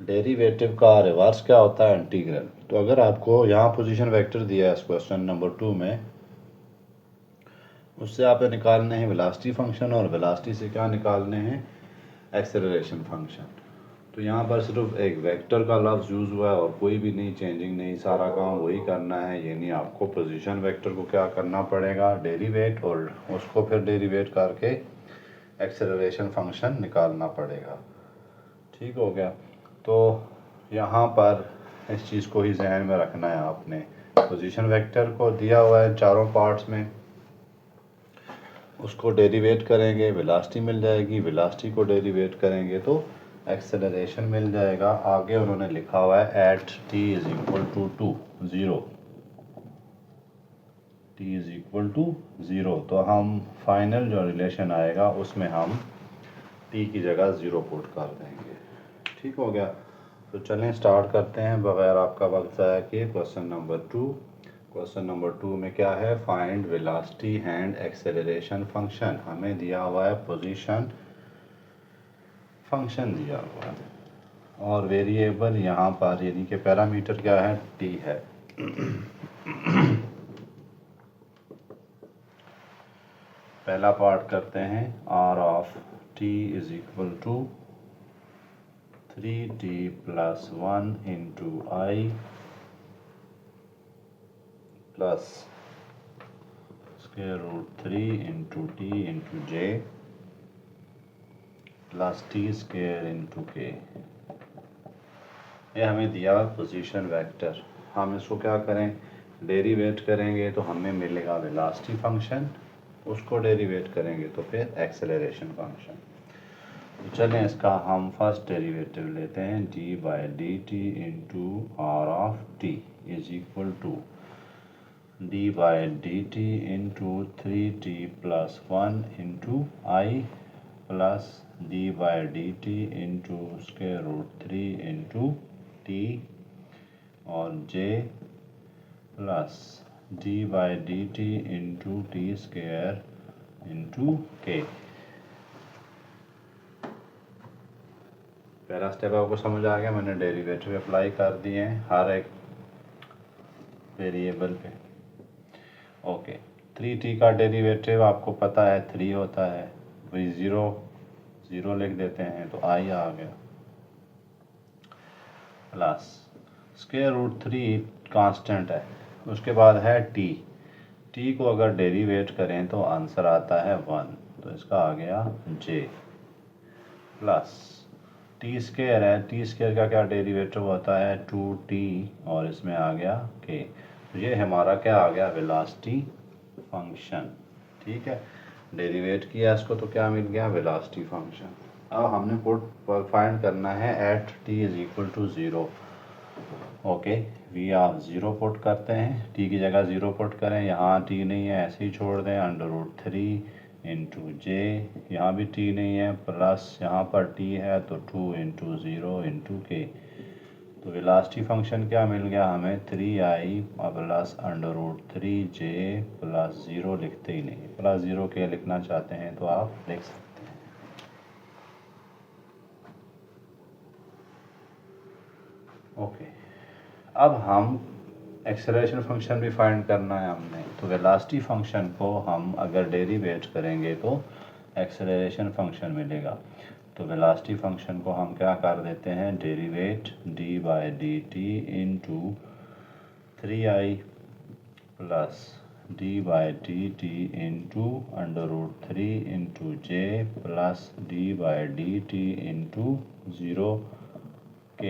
डेरिवेटिव का रिवर्स क्या होता है, इंटीग्रल। तो अगर आपको यहाँ पोजीशन वेक्टर दिया है इस क्वेश्चन नंबर 2 में, उससे आपने निकालने हैं वेलोसिटी फंक्शन, और वेलोसिटी से क्या निकालने हैं, एक्सेलरेशन फंक्शन। तो यहाँ पर सिर्फ एक वेक्टर का लफ्ज़ यूज़ हुआ है और कोई भी नहीं चेंजिंग नहीं, सारा काम वही करना है। यानी आपको पोजीशन वेक्टर को क्या करना पड़ेगा, डेरिवेट, और उसको फिर डेरिवेट करके एक्सेलरेशन फंक्शन निकालना पड़ेगा। ठीक हो गया। तो यहाँ पर इस चीज़ को ही जहन में रखना है आपने। पोजीशन वेक्टर को दिया हुआ है चारों पार्ट्स में, उसको डेरिवेट करेंगे, वेलोसिटी मिल जाएगी। वेलोसिटी को डेरिवेट करेंगे तो एक्सेलरेशन मिल जाएगा। आगे उन्होंने लिखा हुआ है at t is equal to 0, t is equal to 0। तो हम फाइनल जो रिलेशन आएगा उसमें हम t की जगह 0 पुट कर देंगे। ठीक हो गया। तो चलें स्टार्ट करते हैं बगैर आपका वक्त ज़ाया किए। Question number 2। क्वेश्चन नंबर 2 में क्या है, find velocity and acceleration function. हमें दिया हुआ है पोजीशन फंक्शन दिया हुआ है, और वेरिएबल यहाँ पर यानी कि पैरामीटर क्या है, t है। पहला पार्ट करते हैं, r of t is equal to 3t plus 1 into I plus square root 3 into t into J plus T square into के। ये हमें दिया हुआ पोजीशन वेक्टर। हम इसको क्या करें, डेरिवेट करेंगे तो हमें मिलेगा वेलोसिटी फंक्शन, उसको डेरिवेट करेंगे तो फिर एक्सेलरेशन फंक्शन। तो चलें इसका हम फर्स्ट डेरिवेटिव लेते हैं, D by D T into R of T is equal to D by D T into 3t plus 1 into I plus D by D T into square root 3 into T और J plus D by D T into T square into K. पहला step आपको समझ आ गया, मैंने derivative apply कर दिए हैं हर एक वेरिएबल पे। ओके, 3t का डेरिवेटिव आपको पता है 3 होता है, वही 0 लिख देते हैं तो आई आ गया, प्लस स्क्वायर रूट 3 कांस्टेंट है उसके बाद है टी। टी को अगर डेरिवेट करें तो आंसर आता है 1, तो इसका आ गया जे प्लस टी स्केयर है। टी स्केयर का क्या डेरिवेटिव होता है 2t, और इसमें आ गया k। तो ये हमारा क्या आ गया वेलोसिटी फंक्शन। ठीक है, डेरिवेट किया इसको तो क्या मिल गया वेलोसिटी फंक्शन। अब हमने पुट फाइंड करना है at t is equal to 0। Okay, we आप 0 पुट करते हैं, t की जगह 0 पुट करें, यहाँ t नहीं है ऐसे ही छोड़ दें, √3 इंटू जे, यहाँ भी t नहीं है, प्लस यहाँ पर t है तो 2 इंटू 0 इंटू के। तो वेलोसिटी फंक्शन क्या मिल गया हमें 3i प्लस √3j प्लस 0 लिखते ही नहीं, प्लस 0 के लिखना चाहते हैं तो आप लिख सकते हैं। ओके, अब हम एक्सेलरेशन फंक्शन भी फाइंड करना है हमने, तो वेलोसिटी फंक्शन को हम अगर डेरिवेट करेंगे तो एक्सेलरेशन फंक्शन मिलेगा। तो वेलोसिटी फंक्शन को हम क्या कर देते हैं derivate d/dt into 3i plus d/dt into √3 into जे प्लस d/dt इंटू 0k।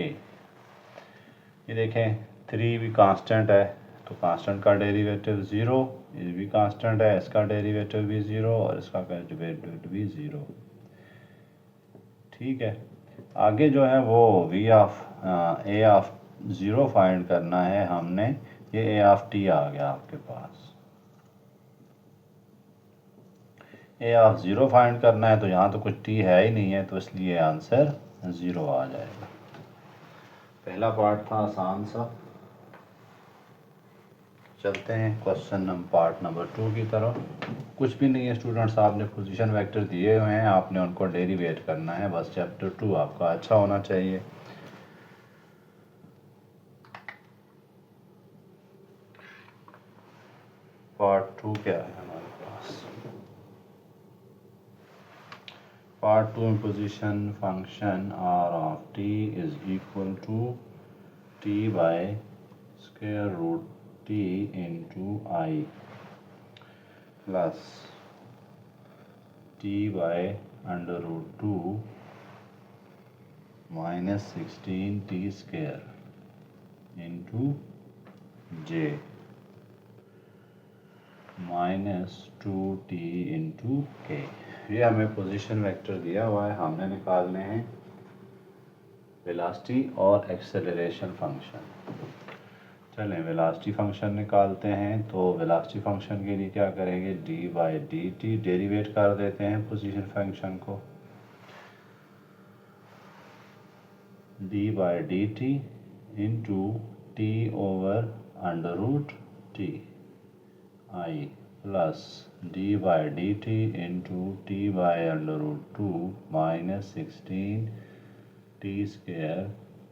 ये देखें 3 भी कांस्टेंट है तो कांस्टेंट का डेरिवेटिव 0, ये भी कांस्टेंट है इसका डेरिवेटिव भी 0 और इसका डेरिवेटिव भी 0। ठीक है, आगे जो है वो ए ऑफ 0 फाइंड करना है हमने। ये ए ऑफ टी आ गया आपके पास, ए ऑफ 0 फाइंड करना है तो यहाँ तो कुछ टी है ही नहीं है, तो इसलिए आंसर 0 आ जाएगा। पहला पार्ट था आसान सा। चलते हैं क्वेश्चन पार्ट नंबर 2 की तरफ। कुछ भी नहीं है स्टूडेंट्स, आपने पोजीशन वेक्टर दिए हुए हैं, आपने उनको डेरिवेट करना है बस। चैप्टर 2 आपका अच्छा होना चाहिए। पार्ट 2 क्या है हमारे पास, पार्ट 2 में position function r of T is equal to t by square root t into I plus t by √2 minus 16t square into j minus 2t into के। ये हमें पोजीशन वेक्टर दिया हुआ है, हमने निकालने हैं वेलोसिटी और एक्सेलरेशन फंक्शन। चलें वेलोसिटी फंक्शन निकालते हैं। तो वेलोसिटी फंक्शन के लिए क्या करेंगे d/dt डेरिवेट कर देते हैं पोजीशन फंक्शन को, d/dt into t over √t i plus d/dt into t by √2 minus 16t square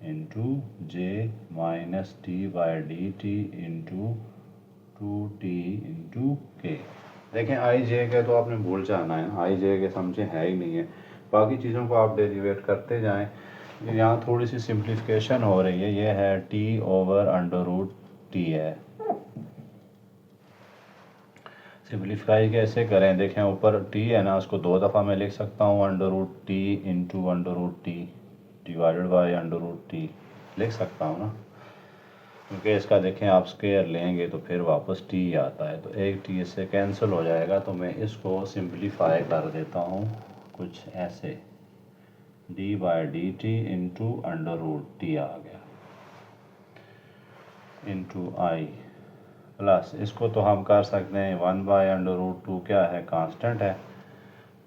into j minus t/dt into 2t into k. देखें आई जे के तो आपने भूल जाना है, आई जे के समझे है ही नहीं है, बाकी चीज़ों को आप डेरिवेट करते जाएं। यहाँ थोड़ी सी सिंप्लीफिकेशन हो रही है, ये है t ओवर √t है। सिंप्लीफाई कैसे करें, देखें ऊपर t है ना, उसको 2 दफ़ा मैं लिख सकता हूँ √t into √t divided by √t लिख सकता हूँ ना, क्योंकि इसका देखें आप स्क्वायर लेंगे तो फिर वापस t आता है, तो एक t इससे कैंसिल हो जाएगा। तो मैं इसको सिंप्लीफाई कर देता हूँ कुछ ऐसे, d/dt इंटू √t आ गया इंटू i प्लस इसको तो हम कर सकते हैं 1/√2 क्या है कांस्टेंट है,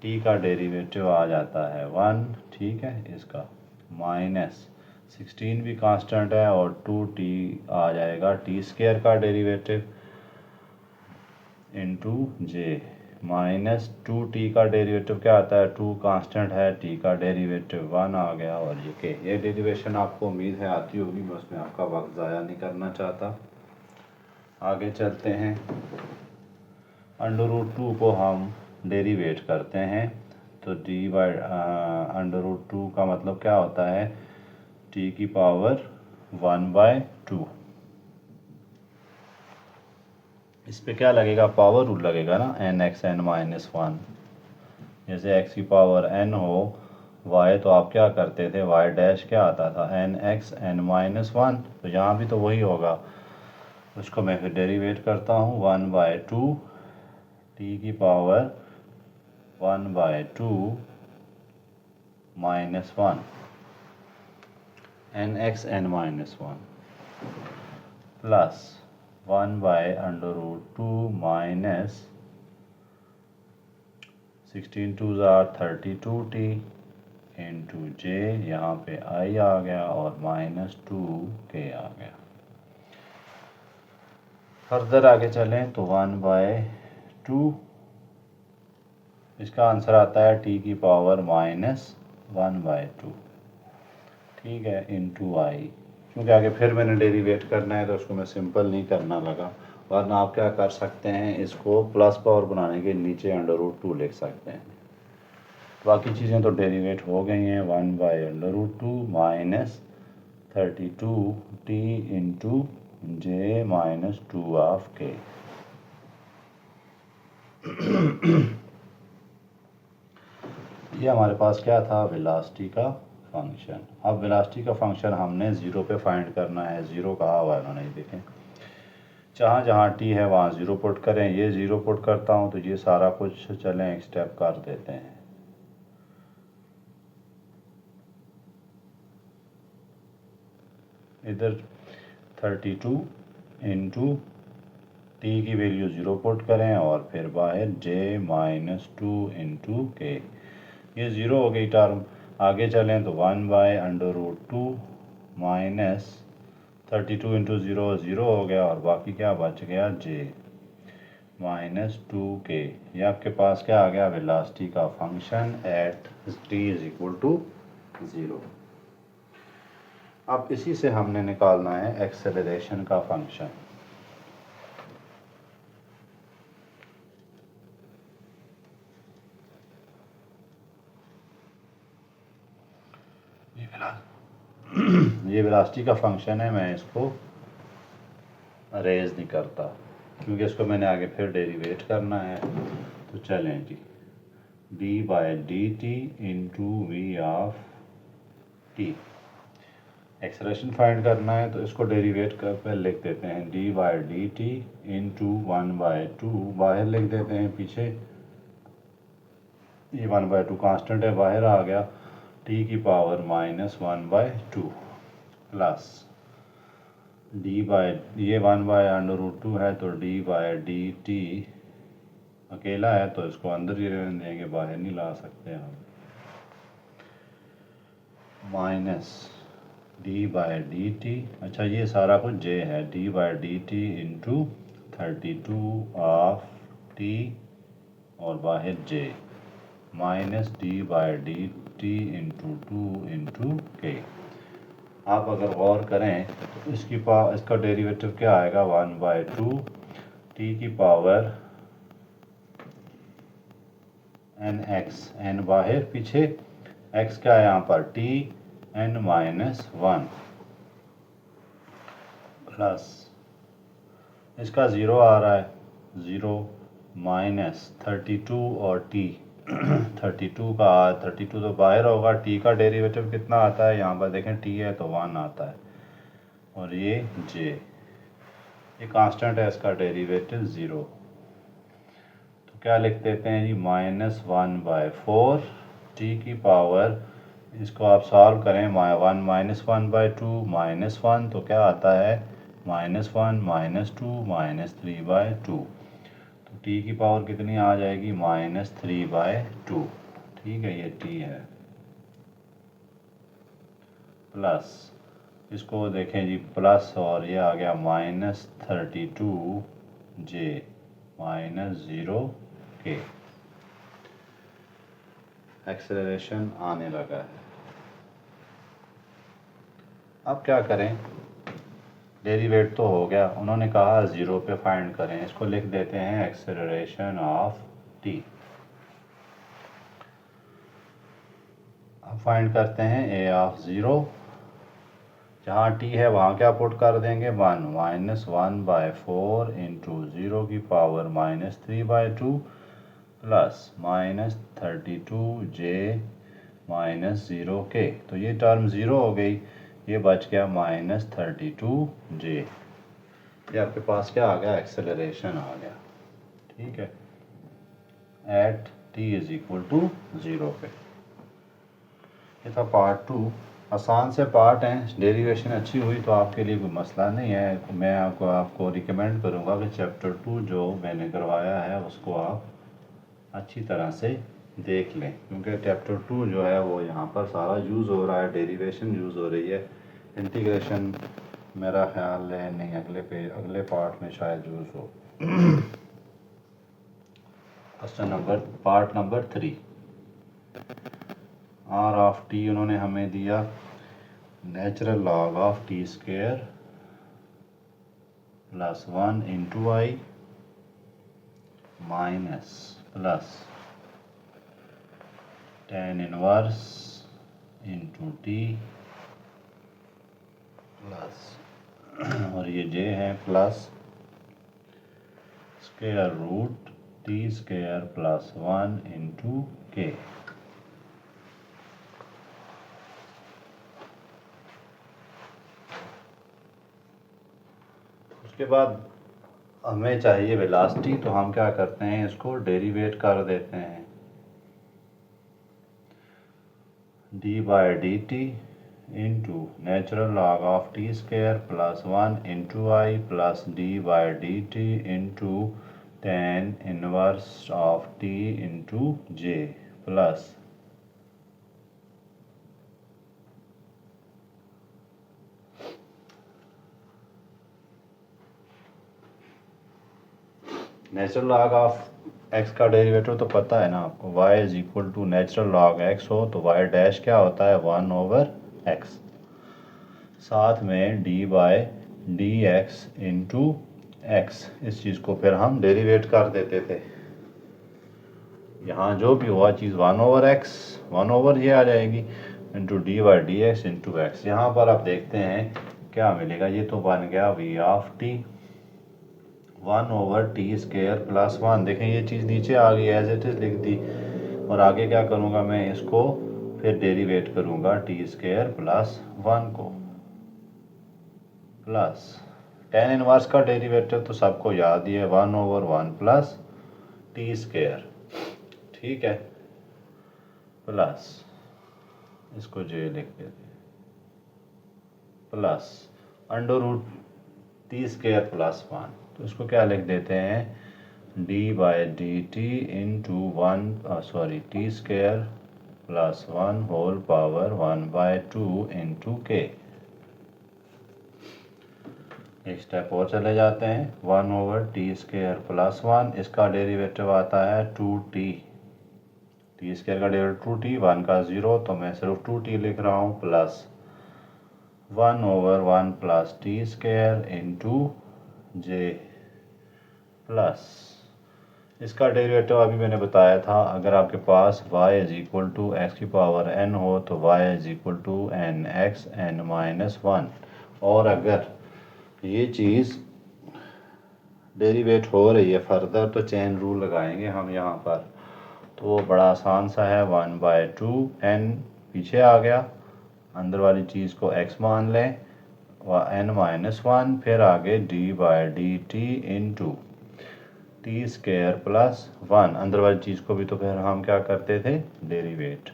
t का डेरिवेटिव आ जाता है 1। ठीक है, इसका माइनस 16 भी कांस्टेंट है और 2t आ जाएगा t स्क्वायर का derivative into j minus 2t का डेरिवेटिव क्या आता है 2 कांस्टेंट है, t का डेरिवेटिव 1 आ गया। और ये डेरिवेशन आपको उम्मीद है आती होगी, मैं उसमें आपका वक्त ज़ाया नहीं करना चाहता। आगे चलते हैं, √2 को हम डेरिवेट करते हैं तो d/√2 का मतलब क्या होता है t की पावर 1/2। इस पे क्या लगेगा, पावर रूल लगेगा ना, n x N minus one. जैसे एक्स की पावर एन हो वाई, तो आप क्या करते थे, वाई डैश क्या आता था, n x N minus one. तो यहाँ भी तो वही होगा। उसको मैं फिर डेरिवेट करता हूँ, 1/2 टी की power 1/2 minus one N x N minus one plus 1/√2 minus 16 2 32t into J, यहाँ पे आई आ गया और -2k आ गया। फर्दर आगे चलें तो 1/2, इसका आंसर आता है टी की पावर -1/2, ठीक है, इंटू आई। क्योंकि आगे फिर मैंने डेरिवेट करना है तो उसको मैं सिंपल नहीं करना लगा, वरना आप क्या कर सकते हैं, इसको प्लस पावर बनाने के नीचे √2 लिख सकते हैं। बाकी चीज़ें तो डेरिवेट हो गई हैं। 1/√2 माइनस 32t इंटू जे -2 ये हमारे पास क्या था, वेलोसिटी का फंक्शन। अब वेलोसिटी का फंक्शन हमने ज़ीरो पे फाइंड करना है। ज़ीरो कहा हुआ है उन्होंने, देखें, जहाँ जहाँ टी है वहाँ ज़ीरो पुट करें। ये ज़ीरो पुट करता हूँ तो ये सारा कुछ चलें एक स्टेप कर देते हैं। इधर 32 इंटू टी की वैल्यू ज़ीरो पुट करें और फिर बाहर j -2 इंटू के। ये ज़ीरो हो गई टर्म। आगे चलें तो 1/√2 माइनस 32 इंटू ज़ीरो ज़ीरो हो गया और बाकी क्या बच गया, j -2k। ये आपके पास क्या आ गया, वेलोसिटी का फंक्शन एट t = 0। अब इसी से हमने निकालना है एक्सेलरेशन का फंक्शन। ये वेलोसिटी का फंक्शन है, मैं इसको अरेज नहीं करता क्योंकि इसको मैंने आगे फिर डेरिवेट करना है। तो चलें जी, d/dt into v of t. Acceleration find करना है तो इसको डेरिवेट कर पर लिख देते हैं, d/dt इंटू 1/2 बाहर लिख देते हैं पीछे। ये 1/2 कांस्टेंट है, बाहर आ गया, टी की पावर -1/2 प्लस ये 1/√2 है तो d/dt अकेला है तो इसको अंदर ही रहने देंगे, बाहर नहीं ला सकते हम, माइनस d/dt। अच्छा, ये सारा कुछ j है, d/dt इंटू 32 ऑफ t और बाहर j minus d/dt into 2 into k। आप अगर गौर करें तो इसका डेरिवेटिव क्या आएगा, 1/2 टी की पावर एन एक्स, एन बाहर पीछे, एक्स क्या है यहाँ पर, टी एन -1 प्लस इसका ज़ीरो आ रहा है, ज़ीरो माइनस 32 और टी 32 तो बाहर होगा। टी का डेरिवेटिव कितना आता है, यहाँ पर देखें टी है तो 1 आता है और ये जे, ये कांस्टेंट है, इसका डेरिवेटिव 0। तो क्या लिख देते हैं जी, -1/4 टी की पावर, इसको आप सॉल्व करें, 1 -1/2 -1 तो क्या आता है, -1 -2 -3/2। तो टी की पावर कितनी आ जाएगी, -3/2, ठीक है, ये टी है। प्लस इसको देखें जी, प्लस और ये आ गया -32 जे -0k। एक्सेलरेशन आने लगा है। अब क्या करें, डेरिवेट तो हो गया, उन्होंने कहा ज़ीरो पे फाइंड करें, इसको लिख देते हैं एक्सेलरेशन ऑफ टी। अब फाइंड करते हैं ए ऑफ 0। जहाँ टी है वहाँ क्या पुट कर देंगे 1 -1/4 इंटू 0 की पावर -3/2 प्लस -32j -0k। तो ये टर्म ज़ीरो हो गई, ये बच गया -32j। ये आपके पास क्या आ गया, एक्सेलरेशन आ गया। ठीक है, at t is equal to 0 पे। ये था पार्ट 2। आसान से पार्ट हैं, डेरिवेशन अच्छी हुई तो आपके लिए कोई मसला नहीं है। मैं आपको रिकमेंड करूँगा कि चैप्टर 2 जो मैंने करवाया है उसको आप अच्छी तरह से देख लें, क्योंकि चैप्टर 2 जो है वो यहाँ पर सारा यूज़ हो रहा है, डेरिवेशन यूज़ हो रही है। इंटीग्रेशन मेरा ख्याल है नहीं, अगले पार्ट में शायद यूज़ हो। Question part number 3। R of t उन्होंने हमें दिया natural log of t square plus 1 into I minus plus tan inverse into T plus और ये जे है plus square root t square plus 1 into k. उसके बाद हमें चाहिए वेलोसिटी, तो हम क्या करते हैं, इसको डेरिवेट कर देते हैं। D by D T into natural log of t square plus 1 into I plus D by D T into tan inverse of t into J plus natural log of x का derivative तो पता है ना आपको, y is equal to natural log x हो तो y dash क्या होता है 1/x, साथ में d by d x into x. इस चीज़ को फिर हम डेरिवेट कर देते थे, यहाँ जो भी हुआ चीज़ 1/x 1 ये आ जाएगी into D by D x into x. यहाँ पर आप देखते हैं क्या मिलेगा, ये तो बन गया v of t 1/t square plus 1। देखें ये चीज़ नीचे आ गई, एज इट इज़ लिख दी। और आगे क्या करूँगा मैं, इसको फिर डेरिवेट करूँगा टी स्क्वायर प्लस 1 को प्लस tan इनवर्स का डेरिवेटिव तो सबको याद ही है 1/1 प्लस टी स्क्वायर। ठीक है, प्लस इसको जे लिख देते हैं plus under root t square plus 1। तो इसको क्या लिख देते हैं, D by D T into T square plus 1 whole power 1/2 into k. एक स्टेप और चले जाते हैं, 1/t स्क्वायर प्लस 1, इसका डेरिवेटिव आता है 2t, टी स्क्वायर का डेरिवेटिव 2t, 1 का 0 तो मैं सिर्फ 2t लिख रहा हूँ, plus 1/1 plus T square into जे प्लस इसका डेरिवेटिव अभी मैंने बताया था, अगर आपके पास y is equal to X की पावर n हो तो y is equal to N x N minus 1। और अगर ये चीज़ डेरिवेट हो रही है फर्दर तो चेन रूल लगाएंगे हम यहाँ पर, तो वो बड़ा आसान सा है, 1/2 n पीछे आ गया, अंदर वाली चीज़ को x मान लें n माइनस 1, फिर आगे D by D T into T square plus 1, अंदर वाली चीज़ को भी तो फिर हम क्या करते थे, derivate.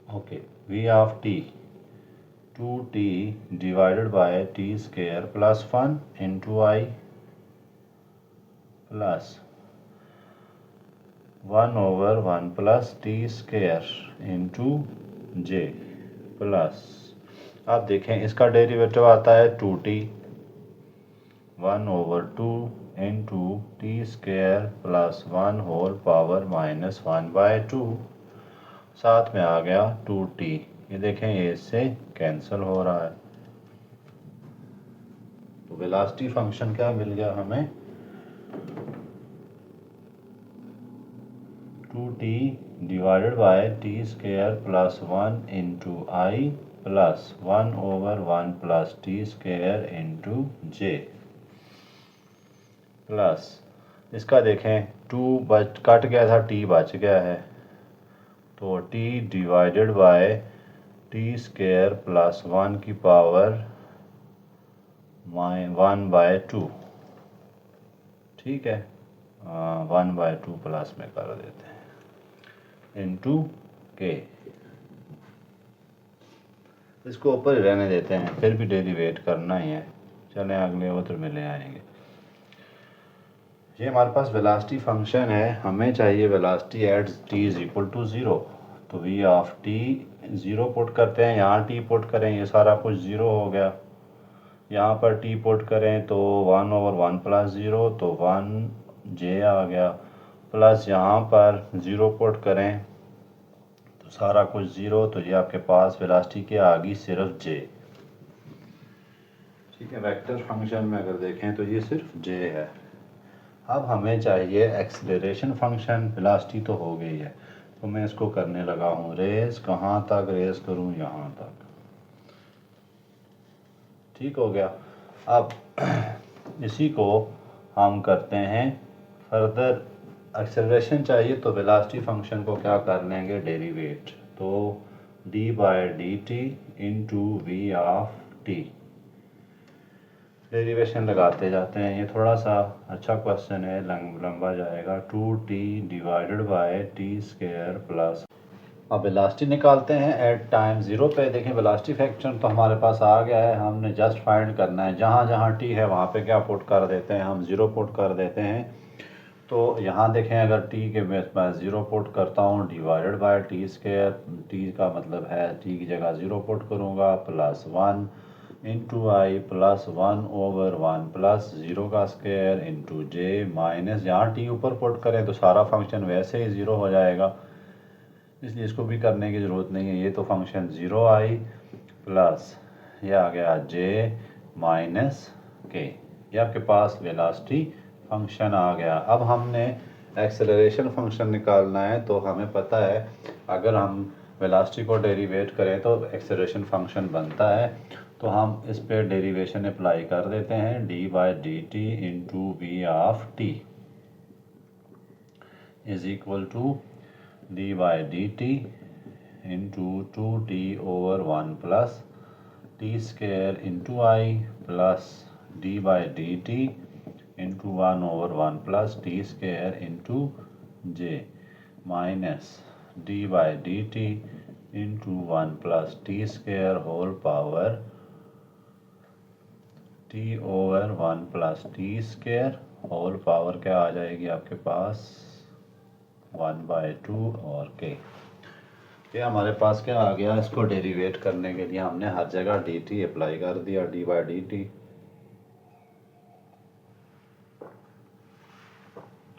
Okay, v of t 2t divided by t square plus 1 into I plus 1/1 plus T square into J plus, आप देखें इसका डेरिवेटिव आता है 2t 1/2 into T square plus 1 whole power -1/2, साथ में आ गया 2t। ये देखें ये इससे कैंसिल हो रहा है, तो वेलोसिटी फंक्शन क्या मिल गया हमें, 2t divided by t square plus 1 into I plus 1/1 plus T square into J plus इसका देखें 2 कट गया था, टी बच गया है, तो T divided by t square plus 1 की पावर 1/2, ठीक है, 1/2 प्लस में कर देते हैं इंटू के। इसको ऊपर ही रहने देते हैं, फिर भी डेरिवेट करना ही है। चलें अगले उतर में ले आएंगे। ये हमारे पास वेलोसिटी फंक्शन है, हमें चाहिए velocity at T is equal to 0। तो वी ऑफ टी 0 पुट करते हैं, यहाँ टी पुट करें, ये सारा कुछ 0 हो गया। यहाँ पर टी पुट करें तो 1/1 प्लस 0, तो 1 जे आ गया, प्लस यहाँ पर 0 पुट करें तो सारा कुछ 0, तो ये आपके पास वेलोसिटी के आगे सिर्फ जे, ठीक है। वेक्टर फंक्शन में अगर देखें तो ये सिर्फ जे है। अब हमें चाहिए एक्सेलरेशन फंक्शन। वेलोसिटी तो हो गई है, तो मैं इसको करने लगा हूँ रेस। कहाँ तक रेस करूँ? यहाँ तक, ठीक हो गया। अब इसी को हम करते हैं फर्दर। एक्सेलरेशन चाहिए तो वेलोसिटी फंक्शन को क्या कर लेंगे? डेरिवेट। तो d by d T into v of t, derivation लगाते जाते हैं। ये थोड़ा सा अच्छा क्वेश्चन है, लंबा जाएगा। 2t divided by t square plus, अब वेलोसिटी निकालते हैं एट टाइम 0 पे। देखें वेलोसिटी फंक्शन तो हमारे पास आ गया है, हमने जस्ट फाइंड करना है। जहाँ जहाँ t है वहाँ पे क्या पुट कर देते हैं? हम 0 पुट कर देते हैं। तो यहाँ देखें अगर t के मैं 0 पुट करता हूँ divided by t square, t का मतलब है t की जगह 0 पुट करूँगा, प्लस 1 इंटू आई प्लस 1/1 प्लस 0 का स्क्वायर इंटू जे माइनस, यहाँ टी ऊपर पुट करें तो सारा फंक्शन वैसे ही 0 हो जाएगा, इसलिए इसको भी करने की ज़रूरत नहीं है। ये तो फंक्शन 0 आई प्लस ये आ गया जे माइनस के, ये आपके पास वेलोसिटी फंक्शन आ गया। अब हमने एक्सेलरेशन फंक्शन निकालना है, तो हमें पता है अगर हम वेलोसिटी को डेरिवेट करें तो एक्सेलरेशन फंक्शन बनता है। तो हम इस पे डेरिवेशन अप्लाई कर देते हैं, D by D T into v of T is equal to D by D T into 2t/1 plus T square into I plus D by D T into 1/1 plus T square into j minus D by D T into 1 plus T square whole power t/1 plus T square whole power क्या आ जाएगी आपके पास? 1/2 और के। ये हमारे पास क्या आ गया? इसको डेरिवेट करने के लिए हमने हर जगह डी टी अप्लाई कर दिया, डी बाई डी टी।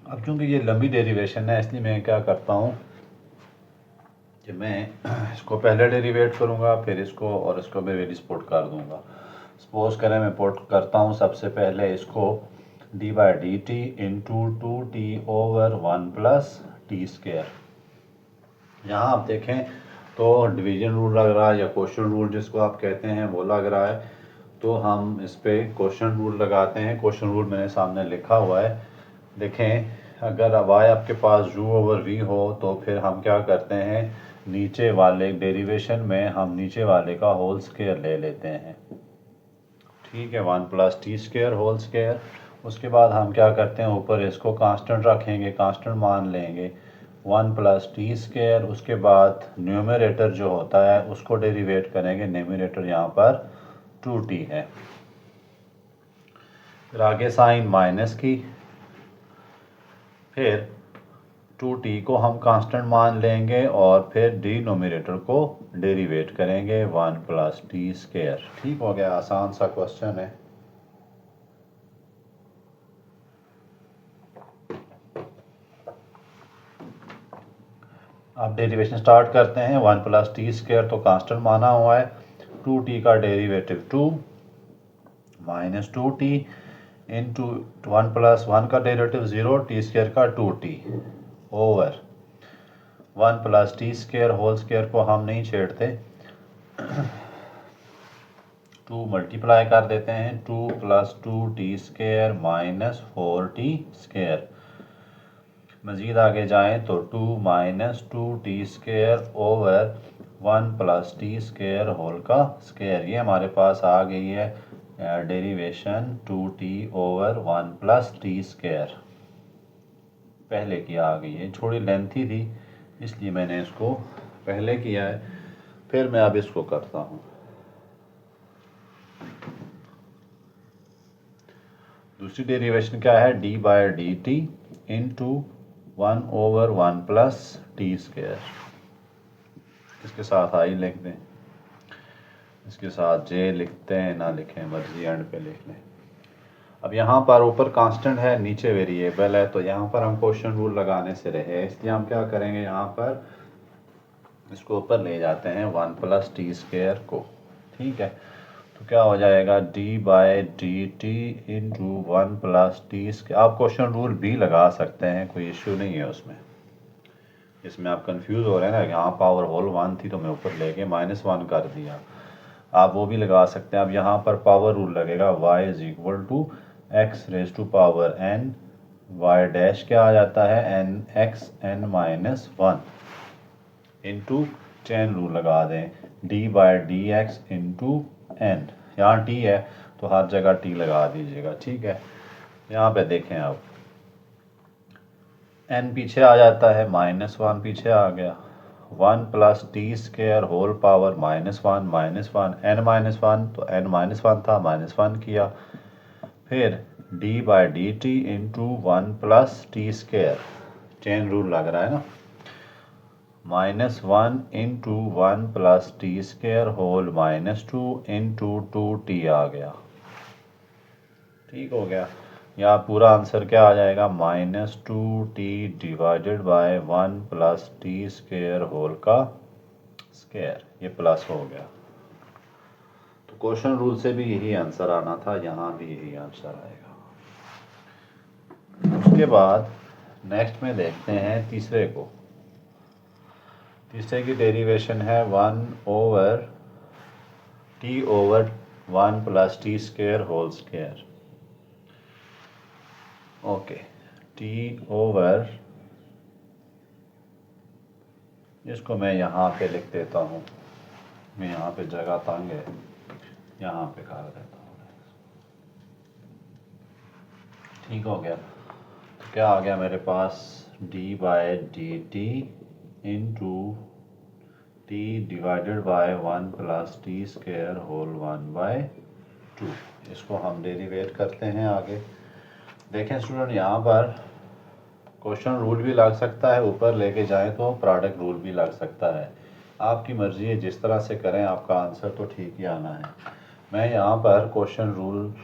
अब चूंकि ये लंबी डेरिवेशन है, इसलिए मैं क्या करता हूँ कि मैं इसको पहले डेरिवेट करूँगा, फिर इसको और इसको मैं वेरिएबल पुट कर दूँगा। सपोज करें मैं पुट करता हूँ सबसे पहले इसको D by D T into 2t/1 plus T square. यहाँ आप देखें तो डिवीजन रूल लग रहा है या क्वेश्चन रूल जिसको आप कहते हैं वो लग रहा है। तो हम इस पे क्वेश्चन रूल लगाते हैं। क्वेश्चन रूल मेरे सामने लिखा हुआ है, देखें अगर अब y आपके पास u/v हो तो फिर हम क्या करते हैं, नीचे वाले डेरिवेशन में हम नीचे वाले का होल स्क्वायर ले लेते हैं, ठीक है, 1 plus T square whole square. उसके बाद हम क्या करते हैं, ऊपर इसको कांस्टेंट रखेंगे, कांस्टेंट मान लेंगे 1 प्लस टी स्क्वायर। उसके बाद न्यूमरेटर जो होता है उसको डेरिवेट करेंगे, न्यूमरेटर यहाँ पर 2t है। फिर आगे साइन माइनस की, फिर 2t को हम कांस्टेंट मान लेंगे और फिर डिनोमिनेटर को डेरिवेट करेंगे 1 प्लस टी स्क्वायर। ठीक हो गया, आसान सा क्वेश्चन है। अब डेरिवेशन स्टार्ट करते हैं। 1 प्लस टी स्क्वायर तो कांस्टेंट माना हुआ है, 2t का derivative 2 minus 2t into 1 plus 1 का डेरिवेटिव 0, टी स्क्वायर का 2t over one plus T square whole square को हम नहीं छेड़ते, 2 मल्टीप्लाई कर देते हैं, 2 plus 2t square minus 4t square. मज़ीद आगे जाएं तो 2 minus 2t square over 1 plus T square whole का स्क्वायर। ये हमारे पास आ गई है derivation 2t over 1 plus T square, पहले की आ गई है। थोड़ी लेंथी थी इसलिए मैंने इसको पहले किया है, फिर मैं अब इसको करता हूँ। दूसरी डेरिवेशन क्या है, D by D T into 1 over 1 plus T square. इसके साथ आई लिख दें, इसके साथ जे लिखते हैं ना लिखें, मर्जी एंड पे लिख लें। अब यहाँ पर ऊपर कांस्टेंट है, नीचे वेरिएबल है, तो यहाँ पर हम क्वेश्चन रूल लगाने से रहे, इसलिए हम क्या करेंगे, यहाँ पर इसको ऊपर ले जाते हैं 1 प्लस टी स्क्वायर को। ठीक है, तो क्या हो जाएगा, D by D T into 1 plus T square. आप क्वेश्चन रूल भी लगा सकते हैं, कोई इश्यू नहीं है उसमें। इसमें आप कंफ्यूज हो रहे हैं ना, यहाँ पावर होल 1 थी तो मैं ऊपर लेके -1 कर दिया, आप वो भी लगा सकते हैं। अब यहाँ पर पावर रूल लगेगा, y is equal to x raise to power n, y dash क्या आ जाता है, n x n minus 1 into chain rule लगा दें, d by D x into n. यहाँ t है तो हर जगह t लगा दीजिएगा। ठीक है, यहाँ पे देखें आप, n पीछे आ जाता है, -1 पीछे आ गया, 1 plus T square whole power -1 n -1 तो n -1 था, -1 किया, फिर d by D T into 1 plus T square, chain rule लग रहा है ना, -1 into 1 plus T square whole -2 into 2t आ गया। ठीक हो गया, यहाँ पूरा आंसर क्या आ जाएगा, -2t divided by 1 plus T square whole का स्क्वायर, ये प्लस हो गया। तो क्वेश्चन रूल से भी यही आंसर आना था, यहाँ भी यही आंसर आएगा। उसके बाद नेक्स्ट में देखते हैं तीसरे को। तीसरे की डेरिवेशन है 1 over t over 1 plus T square whole square. Okay, t over, इसको मैं यहाँ पे लिख देता हूँ, मैं यहाँ पे जगह तंग है, यहाँ पे कर देता हूँ। ठीक हो गया, तो क्या आ गया मेरे पास, D by D T into T divided by 1 plus T square whole 1/2। इसको हम डेरिवेट करते हैं आगे। देखें स्टूडेंट, यहाँ पर क्वेश्चन रूल भी लग सकता है, ऊपर लेके जाएं तो प्रोडक्ट रूल भी लग सकता है, आपकी मर्जी है, जिस तरह से करें आपका आंसर तो ठीक ही आना है। मैं यहाँ पर क्वेश्चन रूल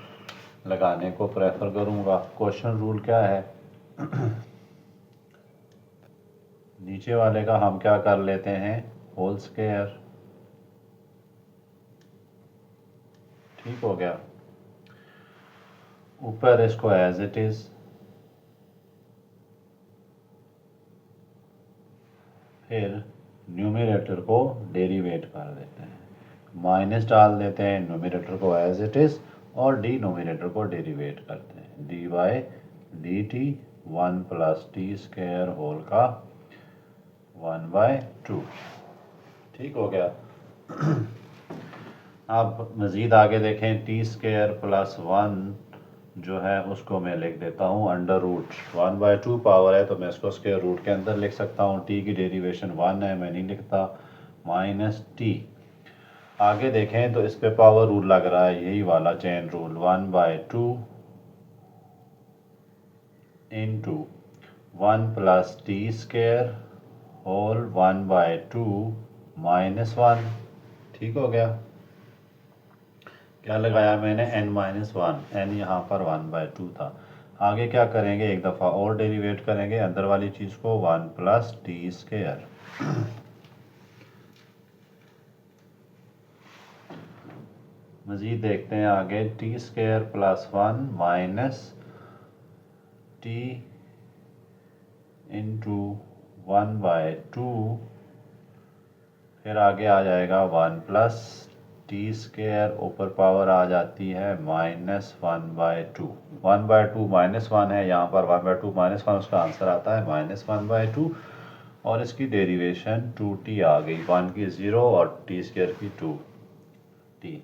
लगाने को प्रेफर करूँगा। क्वेश्चन रूल क्या है, नीचे वाले का हम क्या कर लेते हैं, होल स्क्वायर। ठीक हो गया, ऊपर इसको एज इट इज, फिर न्यूमरेटर को डेरिवेट कर देते हैं, माइनस डाल देते हैं, न्यूमरेटर को एज इट इज और डिनोमिनेटर को डेरिवेट करते हैं, D by D t 1 plus T square whole का 1/2। ठीक हो गया। अब मज़ीद आगे देखें, टी स्क्वायर प्लस 1 जो है उसको मैं लिख देता हूँ अंडर रूट, 1/2 पावर है तो मैं इसको स्क्वायर रूट के अंदर लिख सकता हूँ। टी की डेरिवेशन 1 है, मैं नहीं लिखता, माइनस टी। आगे देखें तो इस पे पावर रूल लग रहा है, यही वाला chain rule, 1/2 into 1 plus T square whole 1/2 -1। ठीक हो गया, क्या लगाया मैंने, n-1, n यहाँ पर 1/2 था। आगे क्या करेंगे, एक दफ़ा और डेरिवेट करेंगे अंदर वाली चीज़ को, 1 प्लस टी स्क्वायर। मज़ीद देखते हैं आगे, T square plus 1 minus T into 1/2, फिर आगे आ जाएगा 1 प्लस टी स्क्वायर, ऊपर पावर आ जाती है -1/2। 1/2 -1 है, यहाँ पर 1/2 -1, उसका आंसर आता है -1/2। और इसकी डेरिवेशन 2t आ गई, 1 की 0 और टी स्क्वायर की 2t।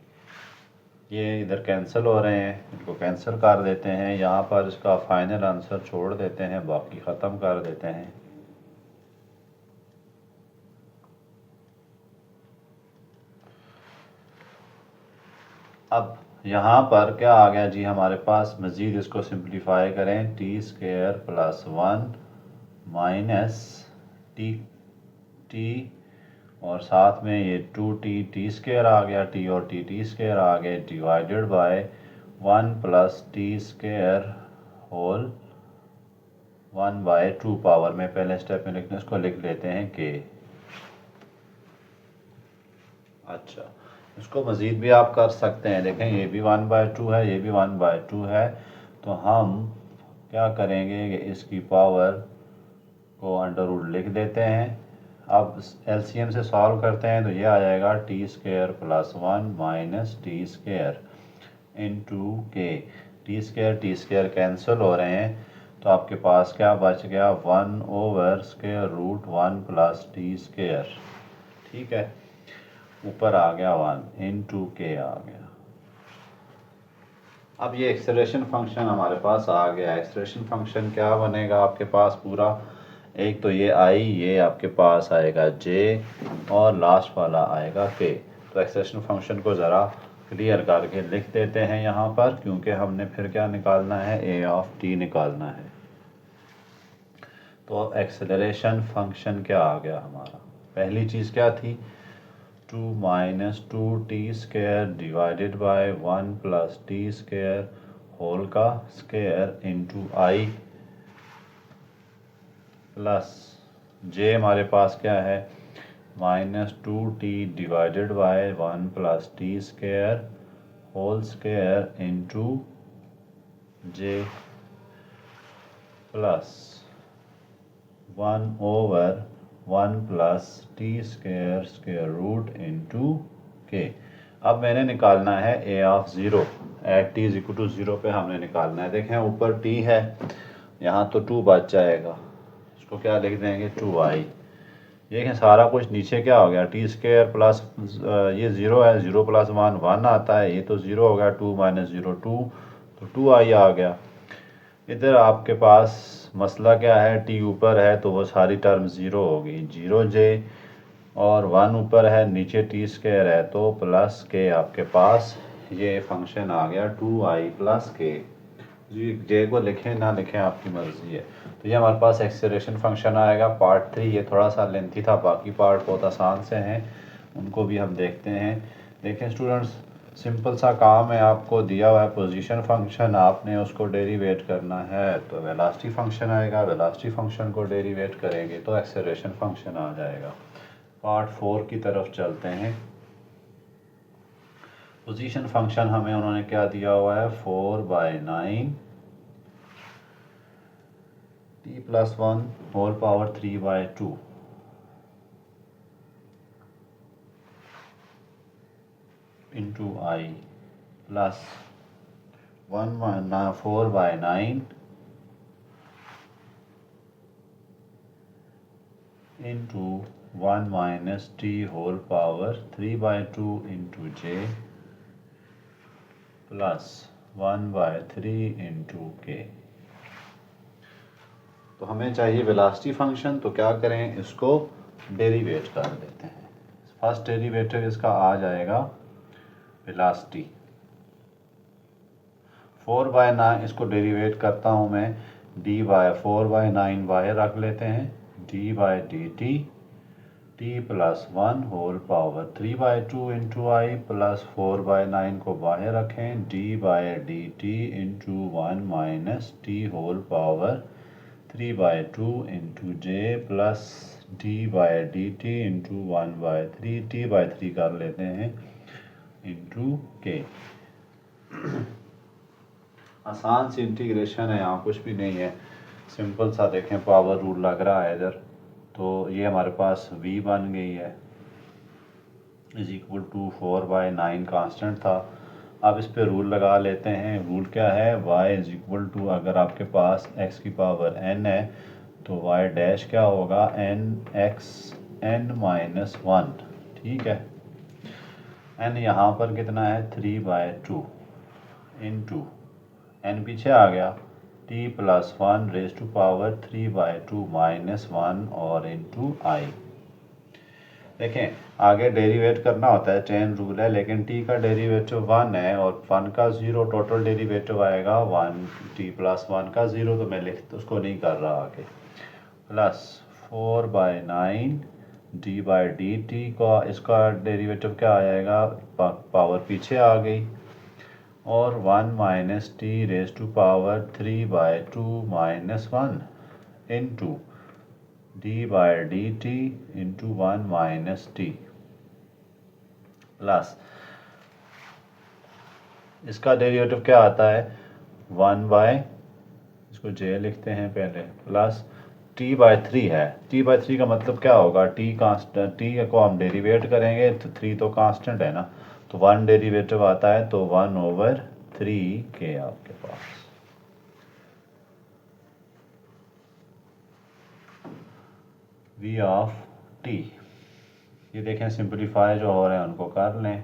ये इधर कैंसिल हो रहे हैं, इनको कैंसिल कर देते हैं। यहाँ पर इसका फाइनल आंसर छोड़ देते हैं, बाकी ख़त्म कर देते हैं। अब यहाँ पर क्या आ गया जी हमारे पास, मज़ीद इसको सिंप्लीफाई करें, T square plus 1 minus T और साथ में ये 2t टी स्क्वायर आ गया, टी और टी स्क्वायर आ गए, divided by 1 plus T square whole 1/2 power में पहले स्टेप में लिखने, इसको लिख लेते हैं के। अच्छा, इसको मज़ीद भी आप कर सकते हैं। देखें ये भी 1/2 है, ये भी 1/2 है, तो हम क्या करेंगे कि इसकी पावर को अंडर रूट लिख देते हैं। अब एलसीएम से सॉल्व करते हैं तो ये आ जाएगा T square plus 1 minus T square into के। टी स्क्वायर कैंसिल हो रहे हैं, तो आपके पास क्या बच गया, 1/√1 प्लस टी स्क्वायर। ठीक है, ऊपर आ गया 1 इंटू के आ गया। अब ये एक्सेलरेशन फंक्शन हमारे पास आ गया। एक्सेलरेशन फंक्शन क्या बनेगा आपके पास पूरा, एक तो ये आई, ये आपके पास आएगा जे और लास्ट वाला आएगा के। तो एक्सेलरेशन फंक्शन को ज़रा क्लियर करके लिख देते हैं यहाँ पर, क्योंकि हमने फिर क्या निकालना है, ए ऑफ टी निकालना है। तो एक्सेलरेशन फंक्शन क्या आ गया हमारा, पहली चीज़ क्या थी, 2 minus 2t square divided by 1 plus T square whole का स्क्वायर इंटू आई प्लस जे हमारे पास क्या है, -2t divided by 1 plus T square whole square into J plus 1/1 plus T square square root into K. अब मैंने निकालना है A of 0 at T is equal to 0 पे हमने निकालना है। देखें ऊपर टी है, यहाँ तो 2 बच जाएगा, इसको क्या लिख देंगे 2i। देखें सारा कुछ नीचे क्या हो गया, टी स्क्वायर प्लस ये 0 है, 0 प्लस 1 1 आता है, ये तो 0 हो गया, 2 माइनस 0 2, तो 2i आ गया। इधर आपके पास मसला क्या है, टी ऊपर है तो वो सारी टर्म 0 होगी, 0j और 1 ऊपर है, नीचे टी स्क्वायर है तो प्लस के आपके पास ये फंक्शन आ गया 2i प्लस के। जी जे को लिखें ना लिखें आपकी मर्ज़ी है। तो ये हमारे पास एक्सेलरेशन फंक्शन आएगा। पार्ट 3 ये थोड़ा सा लेंथी था, बाकी पार्ट बहुत आसान से हैं, उनको भी हम देखते हैं। देखें स्टूडेंट्स, सिंपल सा काम है, आपको दिया हुआ है पोजीशन फंक्शन, आपने उसको डेरिवेट करना है, तो वेलोसिटी फंक्शन आएगा, वेलोसिटी फंक्शन को डेरिवेट करेंगे तो एक्सेलरेशन फंक्शन आ जाएगा। पार्ट 4 की तरफ चलते हैं। पोजीशन फंक्शन हमें उन्होंने क्या दिया हुआ है, 4/9 t plus 1 whole power 3/2 into आई plus 4/9 into 1 minus t whole power 3/2 into जे प्लस 1/3 इंटू के। तो हमें चाहिए वेलोसिटी फंक्शन, तो क्या करें, इसको डेरिवेट कर देते हैं। फर्स्ट डेरिवेटिव इसका आ जाएगा वेलोसिटी 4/9, इसको डेरिवेट करता हूँ मैं, d/4/9 y रख लेते हैं, d/dt t plus 1 whole power 3/2 into आई प्लस 4/9 को बाहर रखें, d/dt into 1 minus t whole power 3/2 into जे प्लस d/dt इंटू 1/3 t/3 कर लेते हैं इंटू के। आसान सी इंटीग्रेशन है, यहाँ कुछ भी नहीं है, सिंपल सा। देखें पावर रूल लग रहा है इधर, तो ये हमारे पास v बन गई है इज इक्वल टू 4/9 कांस्टेंट था। अब इस पे रूल लगा लेते हैं। रूल क्या है, y इज इक्वल टू, अगर आपके पास x की पावर n है तो y डैश क्या होगा, n(x(n-1), ठीक है। n यहाँ पर कितना है, 3/2 इंटू n पीछे आ गया, t+1 रेज टू पावर 3/2 -1 और इंटू आई। देखें आगे डेरिवेट करना होता है, चेन रूल है, लेकिन t का डेरिवेटिव 1 है और 1 का 0, टोटल डेरिवेटिव आएगा 1, t+1 का 0, तो मैं लिख उसको नहीं कर रहा आगे, प्लस 4/9 d/dt का इसका डेरिवेटिव क्या आएगा, पावर पीछे आ गई, और 1 - t raise to power 3/2 -1 into d/dt into 1 - t plus इसका डेरिवेटिव क्या आता है, 1/, इसको j लिखते हैं पहले, प्लस t/3 है। t/3 का मतलब क्या होगा, t कांस्टेंट, t को हम डेरिवेट करेंगे तो 3 तो कांस्टेंट है ना, तो 1 डेरिवेटिव आता है, तो 1/3 के आपके पास v ऑफ t। ये देखें सिंपलीफाई जो हो रहे हैं उनको कर लें,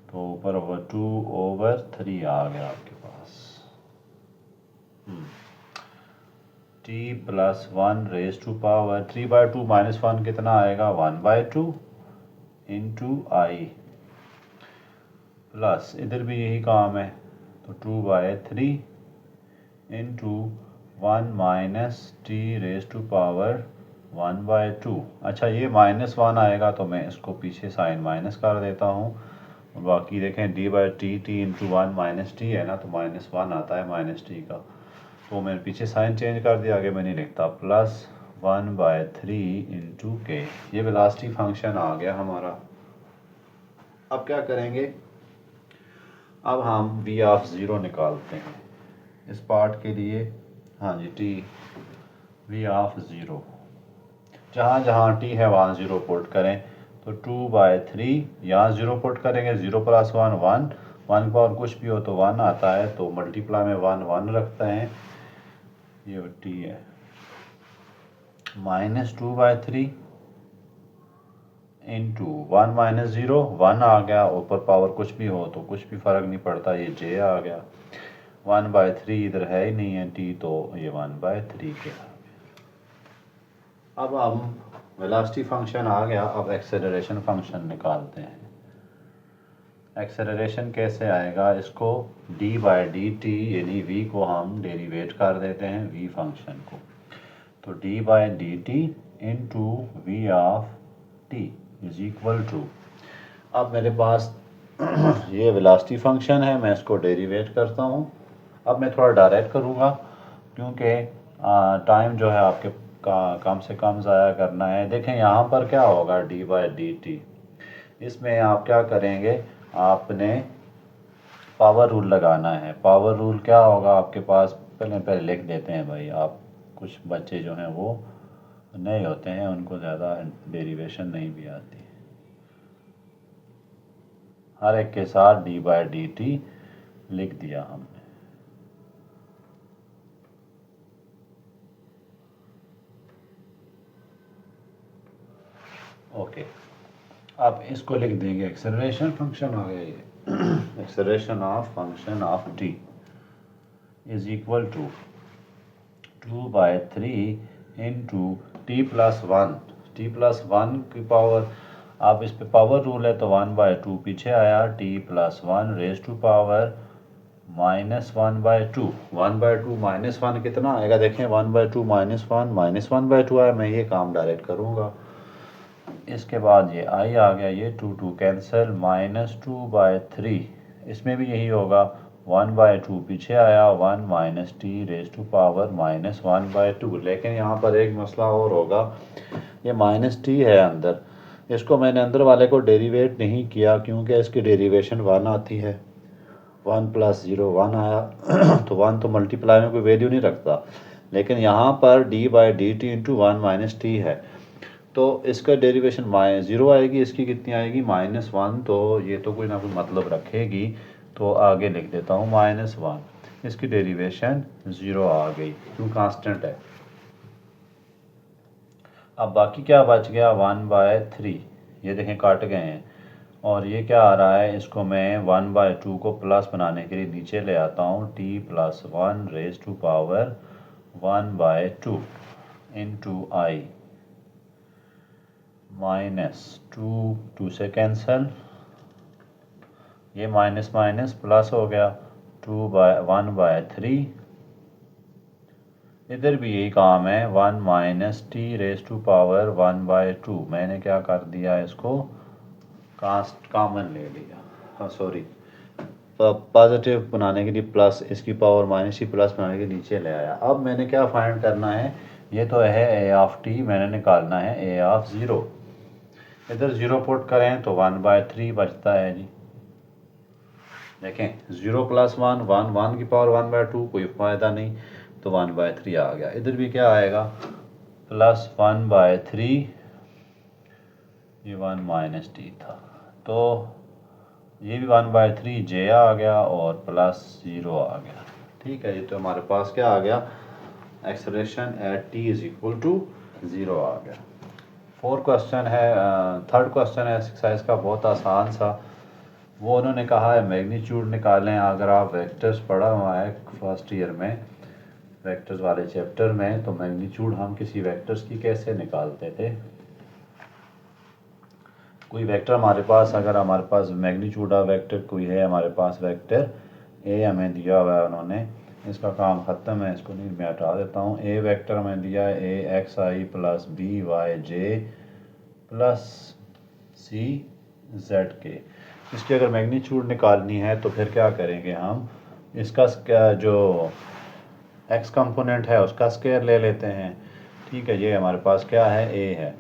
तो ऊपर 2/3 आ गया आपके पास। t+1 रेज टू पावर 3/2 -1 कितना आएगा, 1/2 इंटू आई, प्लस इधर भी यही काम है, तो 2/3 into 1 - t raise to power 1/2। अच्छा ये -1 आएगा तो मैं इसको पीछे साइन माइनस कर देता हूँ, बाकी देखें d/t इंटू 1 - t है ना, तो -1 आता है -t का, तो मैंने पीछे साइन चेंज कर दिया, आगे मैं नहीं लिखता, प्लस 1/3 इंटू के। ये वेलोसिटी फंक्शन आ गया हमारा। अब क्या करेंगे, अब हम v ऑफ 0 निकालते हैं इस पार्ट के लिए। हाँ जी, t v ऑफ 0, जहाँ जहाँ t है वहाँ 0 पुट करें, तो 2/3 यहाँ 0 पुट करेंगे, 0 + 1 1, 1 का और कुछ भी हो तो 1 आता है, तो मल्टीप्लाई में 1 1 रखते हैं, ये t है, -2/3 इंटू 1 - 0, 1 आ गया, ऊपर पावर कुछ भी हो तो कुछ भी फ़र्क नहीं पड़ता, ये j आ गया, 1/3 इधर है ही नहीं है t, तो ये 1/3 के आ गया। अब हम वेलोसिटी फंक्शन आ गया, अब एक्सेलरेशन फंक्शन निकालते हैं। एक्सेलरेशन कैसे आएगा, इसको d/dt यानी v को हम डेरिवेट कर देते हैं v फंक्शन को, तो d/dt into v of t is equal to, अब मेरे पास ये वेलोसिटी फंक्शन है, मैं इसको डेरिवेट करता हूँ। अब मैं थोड़ा डायरेक्ट करूँगा क्योंकि टाइम जो है आपके का कम से कम ज़ाया करना है। देखें यहाँ पर क्या होगा, d/dt, इसमें आप क्या करेंगे, आपने पावर रूल लगाना है। पावर रूल क्या होगा आपके पास, पहले लिख देते हैं भाई, आप कुछ बच्चे जो हैं वो नए होते हैं, उनको ज़्यादा डेरिवेशन नहीं भी आती, हर एक के साथ d/dt लिख दिया हमने। ओके, अब इसको लिख देंगे, एक्सेलरेशन फंक्शन आ गया ये acceleration of function of t is equal to 2/3 into t+1, t+1 की पावर, आप इस पे पावर रूल है तो 1/2 पीछे आया, t+1 रेज टू पावर -1/2, 1/2 -1 कितना आएगा, देखें 1/2 -1 -1/2 आया, मैं ये काम डायरेक्ट करूँगा। इसके बाद ये i आ गया, ये 2 कैंसिल, -2/3, इसमें भी यही होगा, 1/2 पीछे आया, 1 - t रेज टू पावर -1/2, लेकिन यहाँ पर एक मसला और होगा, ये -t है अंदर, इसको मैंने अंदर वाले को डेरिवेट नहीं किया क्योंकि इसकी डेरिवेशन 1 आती है, 1 + 0 1 आया तो 1 तो मल्टीप्लाई में कोई वैल्यू नहीं रखता, लेकिन यहाँ पर d/dt इंटू 1 - t है, तो इसका डेरिवेशन ज़ीरो आएगी, इसकी कितनी आएगी -1, तो ये तो कोई ना कोई मतलब रखेगी, तो आगे लिख देता हूँ -1, इसकी डेरिवेशन 0 आ गई क्यों कांस्टेंट है। अब बाकी क्या बच गया 1/3, ये देखें काट गए हैं, और ये क्या आ रहा है, इसको मैं 1/2 को प्लस बनाने के लिए नीचे ले आता हूँ, t+1 raise to power 1/2 into i -2 से कैंसल, ये माइनस माइनस प्लस हो गया 1/3, इधर भी यही काम है 1 - t रेज़ टू पावर 1/2, मैंने क्या कर दिया, इसको कॉमन ले लिया, हाँ सॉरी, पॉजिटिव बनाने के लिए प्लस, इसकी पावर -t प्लस बनाने के नीचे ले आया। अब मैंने क्या फाइंड करना है, ये तो है a ऑफ t, मैंने निकालना है a ऑफ 0, इधर 0 पुट करें तो 1/3 बचता है जी। देखें 0 + 1 1 1 की पावर 1/2, कोई फ़ायदा नहीं, तो 1/3 आ गया। इधर भी क्या आएगा +1/3, ये 1 - t था, तो ये भी 1/3 j आ गया और +0 आ गया। ठीक है, ये तो हमारे पास क्या आ गया, एक्सेलरेशन एट t = 0 आ गया। थर्ड क्वेश्चन है एक्सरसाइज का, बहुत आसान सा। वो उन्होंने कहा है मैग्नीट्यूड निकालें। अगर आप वेक्टर्स पढ़ा हुआ है फर्स्ट ईयर में, वेक्टर्स वाले चैप्टर में, तो मैग्नीट्यूड हम किसी वेक्टर्स की कैसे निकालते थे। कोई वेक्टर हमारे पास, अगर हमारे पास मैग्नीट्यूड ऑफ वेक्टर कोई है, हमारे पास वेक्टर ए हमें दिया हुआ है उन्होंने, इसका काम ख़त्म है, इसको नहीं मैं हटा देता हूँ। ए वेक्टर हमें दिया है AXI + BYJ + CZK। इसकी अगर मैग्नीट्यूड निकालनी है तो फिर क्या करेंगे हम, इसका जो एक्स कंपोनेंट है उसका स्क्वायर ले लेते हैं। ठीक है, ये हमारे पास क्या है, ए है,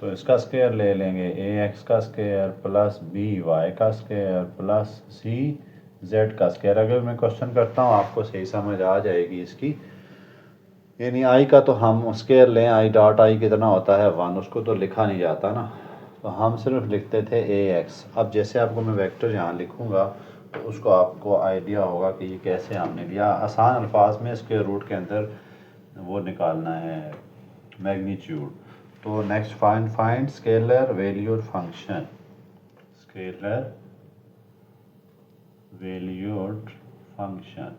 तो इसका स्क्वायर ले लेंगे, AX का स्क्वायर + BY का स्क्वायर + CZ का स्क्वायर। अगर मैं क्वेश्चन करता हूँ आपको सही समझ आ जाएगी इसकी, यानी आई का तो हम स्क्वायर लें, I.I कितना होता है 1, उसको तो लिखा नहीं जाता ना, तो हम सिर्फ लिखते थे AX। अब जैसे आपको मैं वेक्टर यहाँ लिखूँगा तो उसको आपको आइडिया होगा कि ये कैसे हमने लिया। आसान अल्फाज में स्क्वायर रूट के अंदर वो निकालना है मैग्नीट्यूड। तो next find scalar valued function, scalar valued function.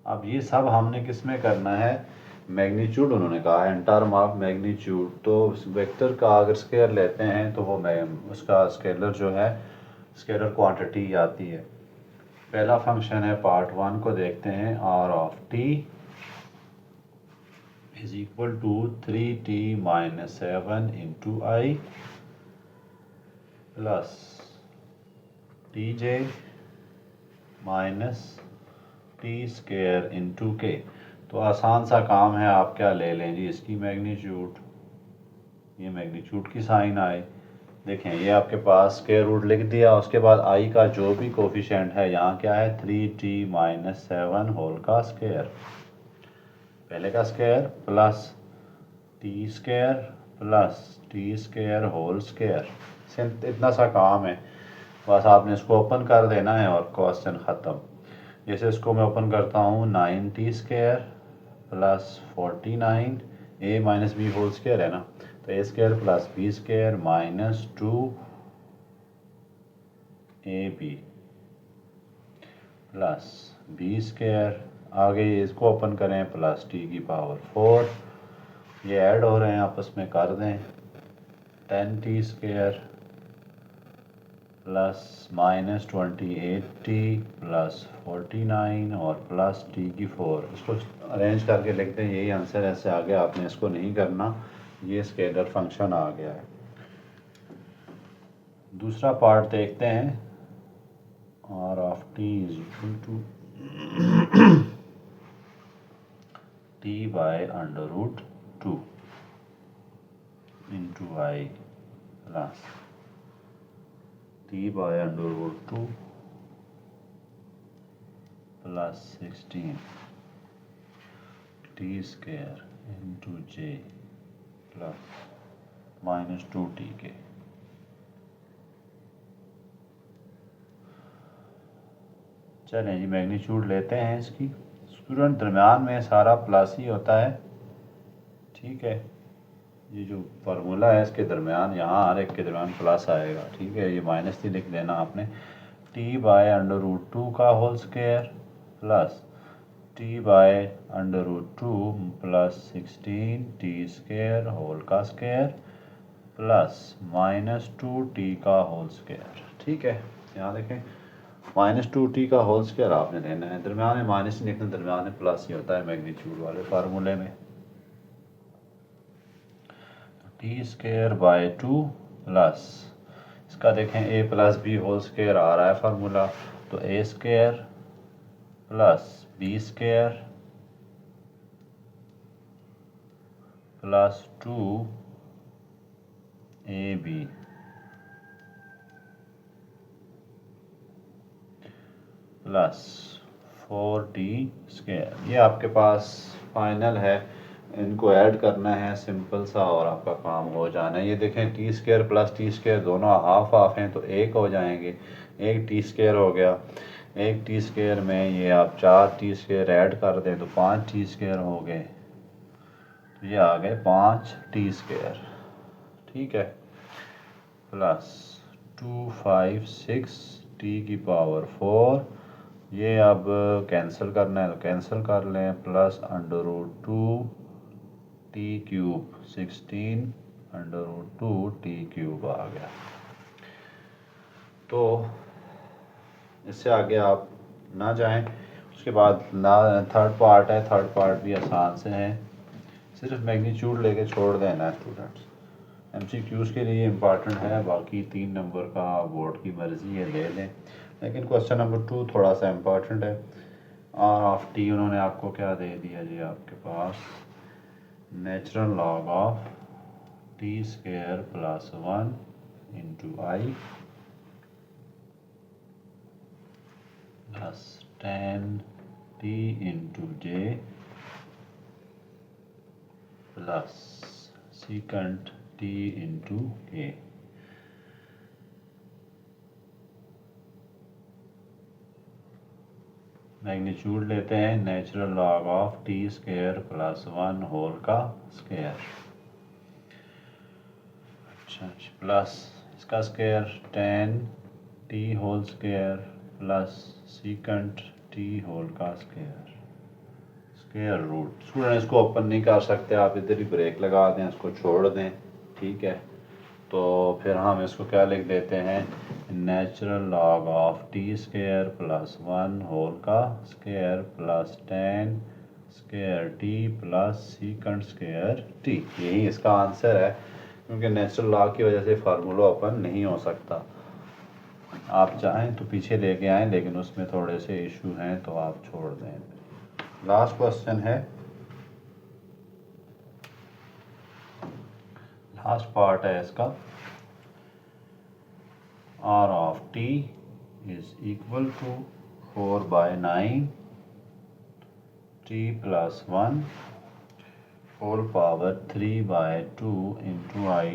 अब ये सब हमने किस में करना है, मैग्नीट्यूड उन्होंने कहा है इन टर्म ऑफ मैग्नीट्यूड। तो वेक्टर का अगर स्केलर लेते हैं तो वो उसका स्केलर जो है, स्केलर क्वांटिटी आती है। पहला फंक्शन है पार्ट 1 को देखते हैं, r of t = 3t - 7 × I + tj - t² × k। तो आसान सा काम है, आप क्या ले लें जी, इसकी मैग्नीट्यूड, ये मैग्नीट्यूड की साइन आए। देखें ये आपके पास स्क्वायर रूट लिख दिया, उसके बाद आई का जो भी कोफिशिएंट है, यहाँ क्या है 3t - 7 होल का स्क्वायर, पहले का square plus t² whole square. इतना सा काम है, बस आपने इसको ओपन कर देना है और क्वेश्चन ख़त्म। जैसे इसको मैं ओपन करता हूँ, 9t² + 49, a - b whole square है ना, तो a² + b² - 2ab + b², आगे इसको ओपन करें +t⁴, ये ऐड हो रहे हैं, आपस में कर दें, 10t² + -28t + 49 और +t⁴, इसको अरेंज करके लिख दें, यही आंसर है। ऐसे आगे आपने इसको नहीं करना, ये स्केलर फंक्शन आ गया है। दूसरा पार्ट देखते हैं, r of t = t/√2 × I + t/√2 + 16 t² × j + -2t के। चलें जी, मैग्नीट्यूड लेते हैं इसकी। स्टूडेंट दरमियान में सारा प्लस ही होता है, ठीक है। ये जो फार्मूला है इसके दरमियान, यहाँ हर एक के दरमियान प्लस आएगा, ठीक है। ये माइनस ही लिख देना आपने। t/√2 का whole square plus t/√2 plus 16t² whole का स्क्वायर प्लस -2t का होल स्क्वायर, ठीक है। यहाँ देखें -2t का होल स्क्वायर आपने लेना है, दरमियान में माइनस ही लिखना, दरमियान में प्लस ही होता है मैग्नीट्यूड वाले फार्मूले में। t²/2 प्लस, इसका देखें a + b होल स्क्वायर आ रहा है फार्मूला, तो a² plus b² plus 2ab plus 4t²। ये आपके पास फाइनल है, इनको ऐड करना है सिंपल सा और आपका काम हो जाना है। ये देखें t² प्लस t² दोनों हाफ हाफ हैं तो एक हो जाएंगे, एक t² हो गया। एक t² में ये आप 4t² ऐड कर दें तो 5t² हो गए, तो ये आ गए 5t², ठीक है। प्लस 2 5 6t⁴, ये अब कैंसिल करना है तो कैंसिल कर लें, प्लस √2t³ 16√2t³ आ गया। तो इससे आगे आप ना जाएं। उसके बाद ना थर्ड पार्ट है, थर्ड पार्ट भी आसान से है, सिर्फ मैग्नीट्यूड लेके छोड़ देना है स्टूडेंट्स। MCQs के लिए इम्पॉर्टेंट है, बाकी 3 नंबर का बोर्ड की मर्ज़ी है ले लें, लेकिन क्वेश्चन नंबर 2 थोड़ा सा इम्पॉर्टेंट है। R(t) उन्होंने आपको क्या दे दिया जी, आपके पास natural log of t² + 1 × i plus 10t × j plus secant t × k। Magnitude लेते हैं natural log of t² + 1 whole का स्क्वायर, अच्छा प्लस इसका square 10t whole square plus secant t whole का स्क्वायर, स्क्वायर रूट। स्टूडेंट इसको open नहीं कर सकते, आप इधर ही ब्रेक लगा दें, इसको छोड़ दें, ठीक है। तो फिर हम इसको क्या लिख देते हैं, natural log of t² + 1 whole का square plus 10² t plus secant² t। यही इसका आंसर है, क्योंकि नेचुरल लॉग की वजह से फार्मूला ओपन नहीं हो सकता। आप चाहें तो पीछे लेके आएँ, लेकिन उसमें थोड़े से इशू हैं तो आप छोड़ दें। लास्ट क्वेश्चन है, लास्ट पार्ट है इसका। R(t) = 4/9 t + 1 whole power 3/2 × i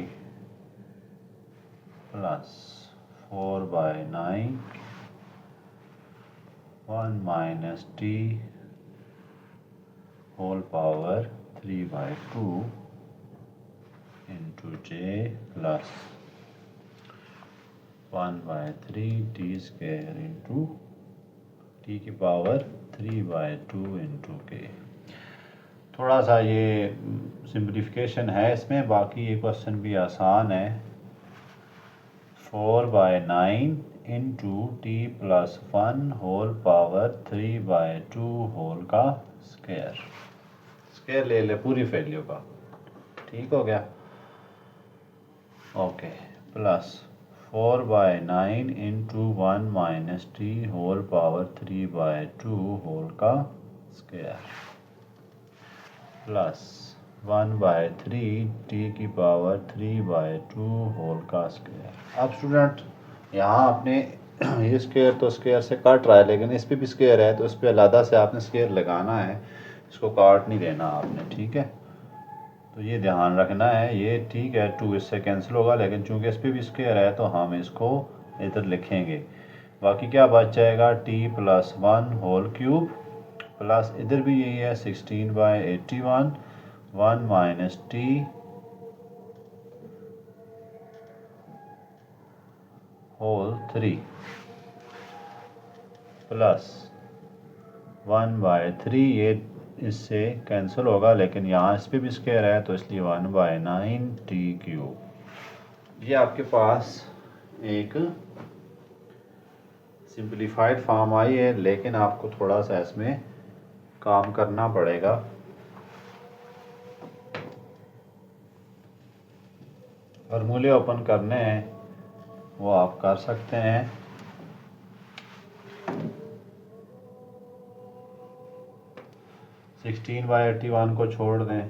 plus 4/9 1 - t whole power 3/2 × j plus 1/3t² × t⁴ × k। थोड़ा सा ये सिंप्लीफिकेशन है इसमें, बाकी ये क्वेश्चन भी आसान है। 4/9 × t + 1 होल पावर 3/2 होल का स्क्वायर, स्क्वायर ले ले पूरी वैल्यू का, ठीक हो गया, okay. Plus 4/9 × 1 - t whole power 3/2 whole का स्क्वायर प्लस 1/3 t⁴ होल का स्क्वायर। अब स्टूडेंट यहाँ आपने ये स्क्वायर तो स्क्वायर से काट रहा है, लेकिन इस पे भी स्क्वायर है तो इस पे अलग से आपने स्क्वायर लगाना है, इसको काट नहीं देना आपने, ठीक है। तो ये ध्यान रखना है। ये ठीक है, 2 इससे कैंसिल होगा, लेकिन चूंकि इस पर भी स्क्वायर है तो हम इसको इधर लिखेंगे। बाकी क्या बच जाएगा, t+1 होल क्यूब प्लस इधर भी यही है 16/81 1 माइनस टी होल 3 प्लस 1/3। ये इससे कैंसिल होगा, लेकिन यहाँ इस पर भी स्क्वायर है तो इसलिए 1/9 टी क्यूब। ये आपके पास एक सिंपलीफाइड फॉर्म आई है, लेकिन आपको थोड़ा सा इसमें काम करना पड़ेगा। फार्मूले ओपन करने हैं वो आप कर सकते हैं। सिक्सटीन बाई 81 को छोड़ दें,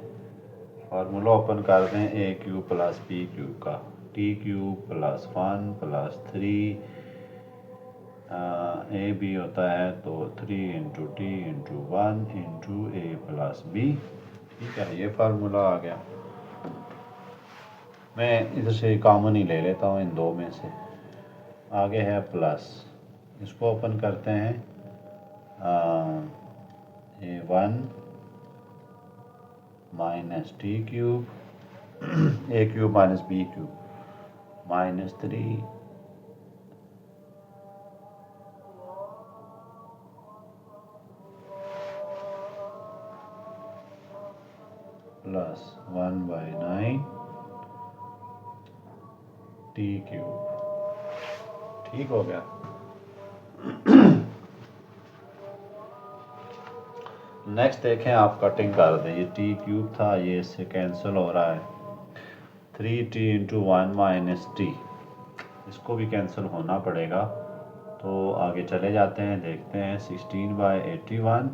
फार्मूला ओपन कर दें a cube plus b cube का, t cube plus 1 plus 3 a b होता है तो 3 into t into 1 into a plus b. ठीक है, ये फार्मूला आ गया। मैं इधर से कॉमन ही ले लेता हूँ इन दो में से। आगे है प्लस, इसको ओपन करते हैं। A 1 minus t cube a cube minus b cube minus 3 plus 1/9 t cube. ठीक हो गया। नेक्स्ट देखें, आप कटिंग कर दें। ये टी क्यूब था, ये इससे कैंसिल हो रहा है। 3t इंटू 1 माइनस टी, इसको भी कैंसिल होना पड़ेगा। तो आगे चले जाते हैं, देखते हैं। 16/81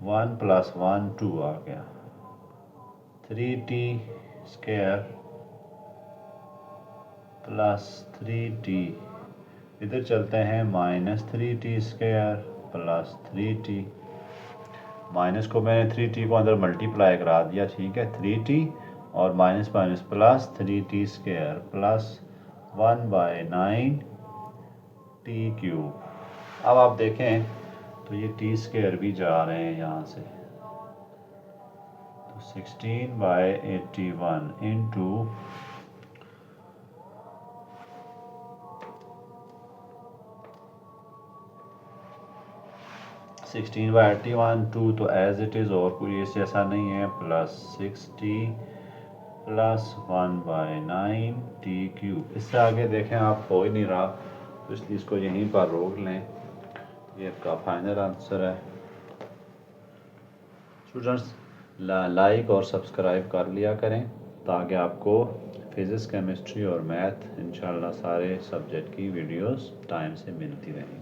1 प्लस 1 2 आ गया। 3t स्क्वायर प्लस 3t, इधर चलते हैं minus 3t square plus 3t। Minus को मैंने 3t को अंदर मल्टीप्लाई करा दिया, ठीक है। 3t और minus minus plus 3t square plus 1/9 t cube. अब आप देखें तो ये टी स्क्वायर भी जा रहे हैं यहाँ से, तो 16/81 इंटू 16/81 2 तो एज इट इज़, और कोई इससे ऐसा नहीं है, plus 6t plus 1/9 t cube. इससे आगे देखें आप हो ही नहीं रहा, तो इसलिए इसको यहीं पर रोक लें। ये आपका फाइनल आंसर है। स्टूडेंट्स, लाइक और सब्सक्राइब कर लिया करें ताकि आपको फिज़िक्स, केमिस्ट्री और मैथ इंशाल्लाह सारे सब्जेक्ट की वीडियोस टाइम से मिलती रहेंगी।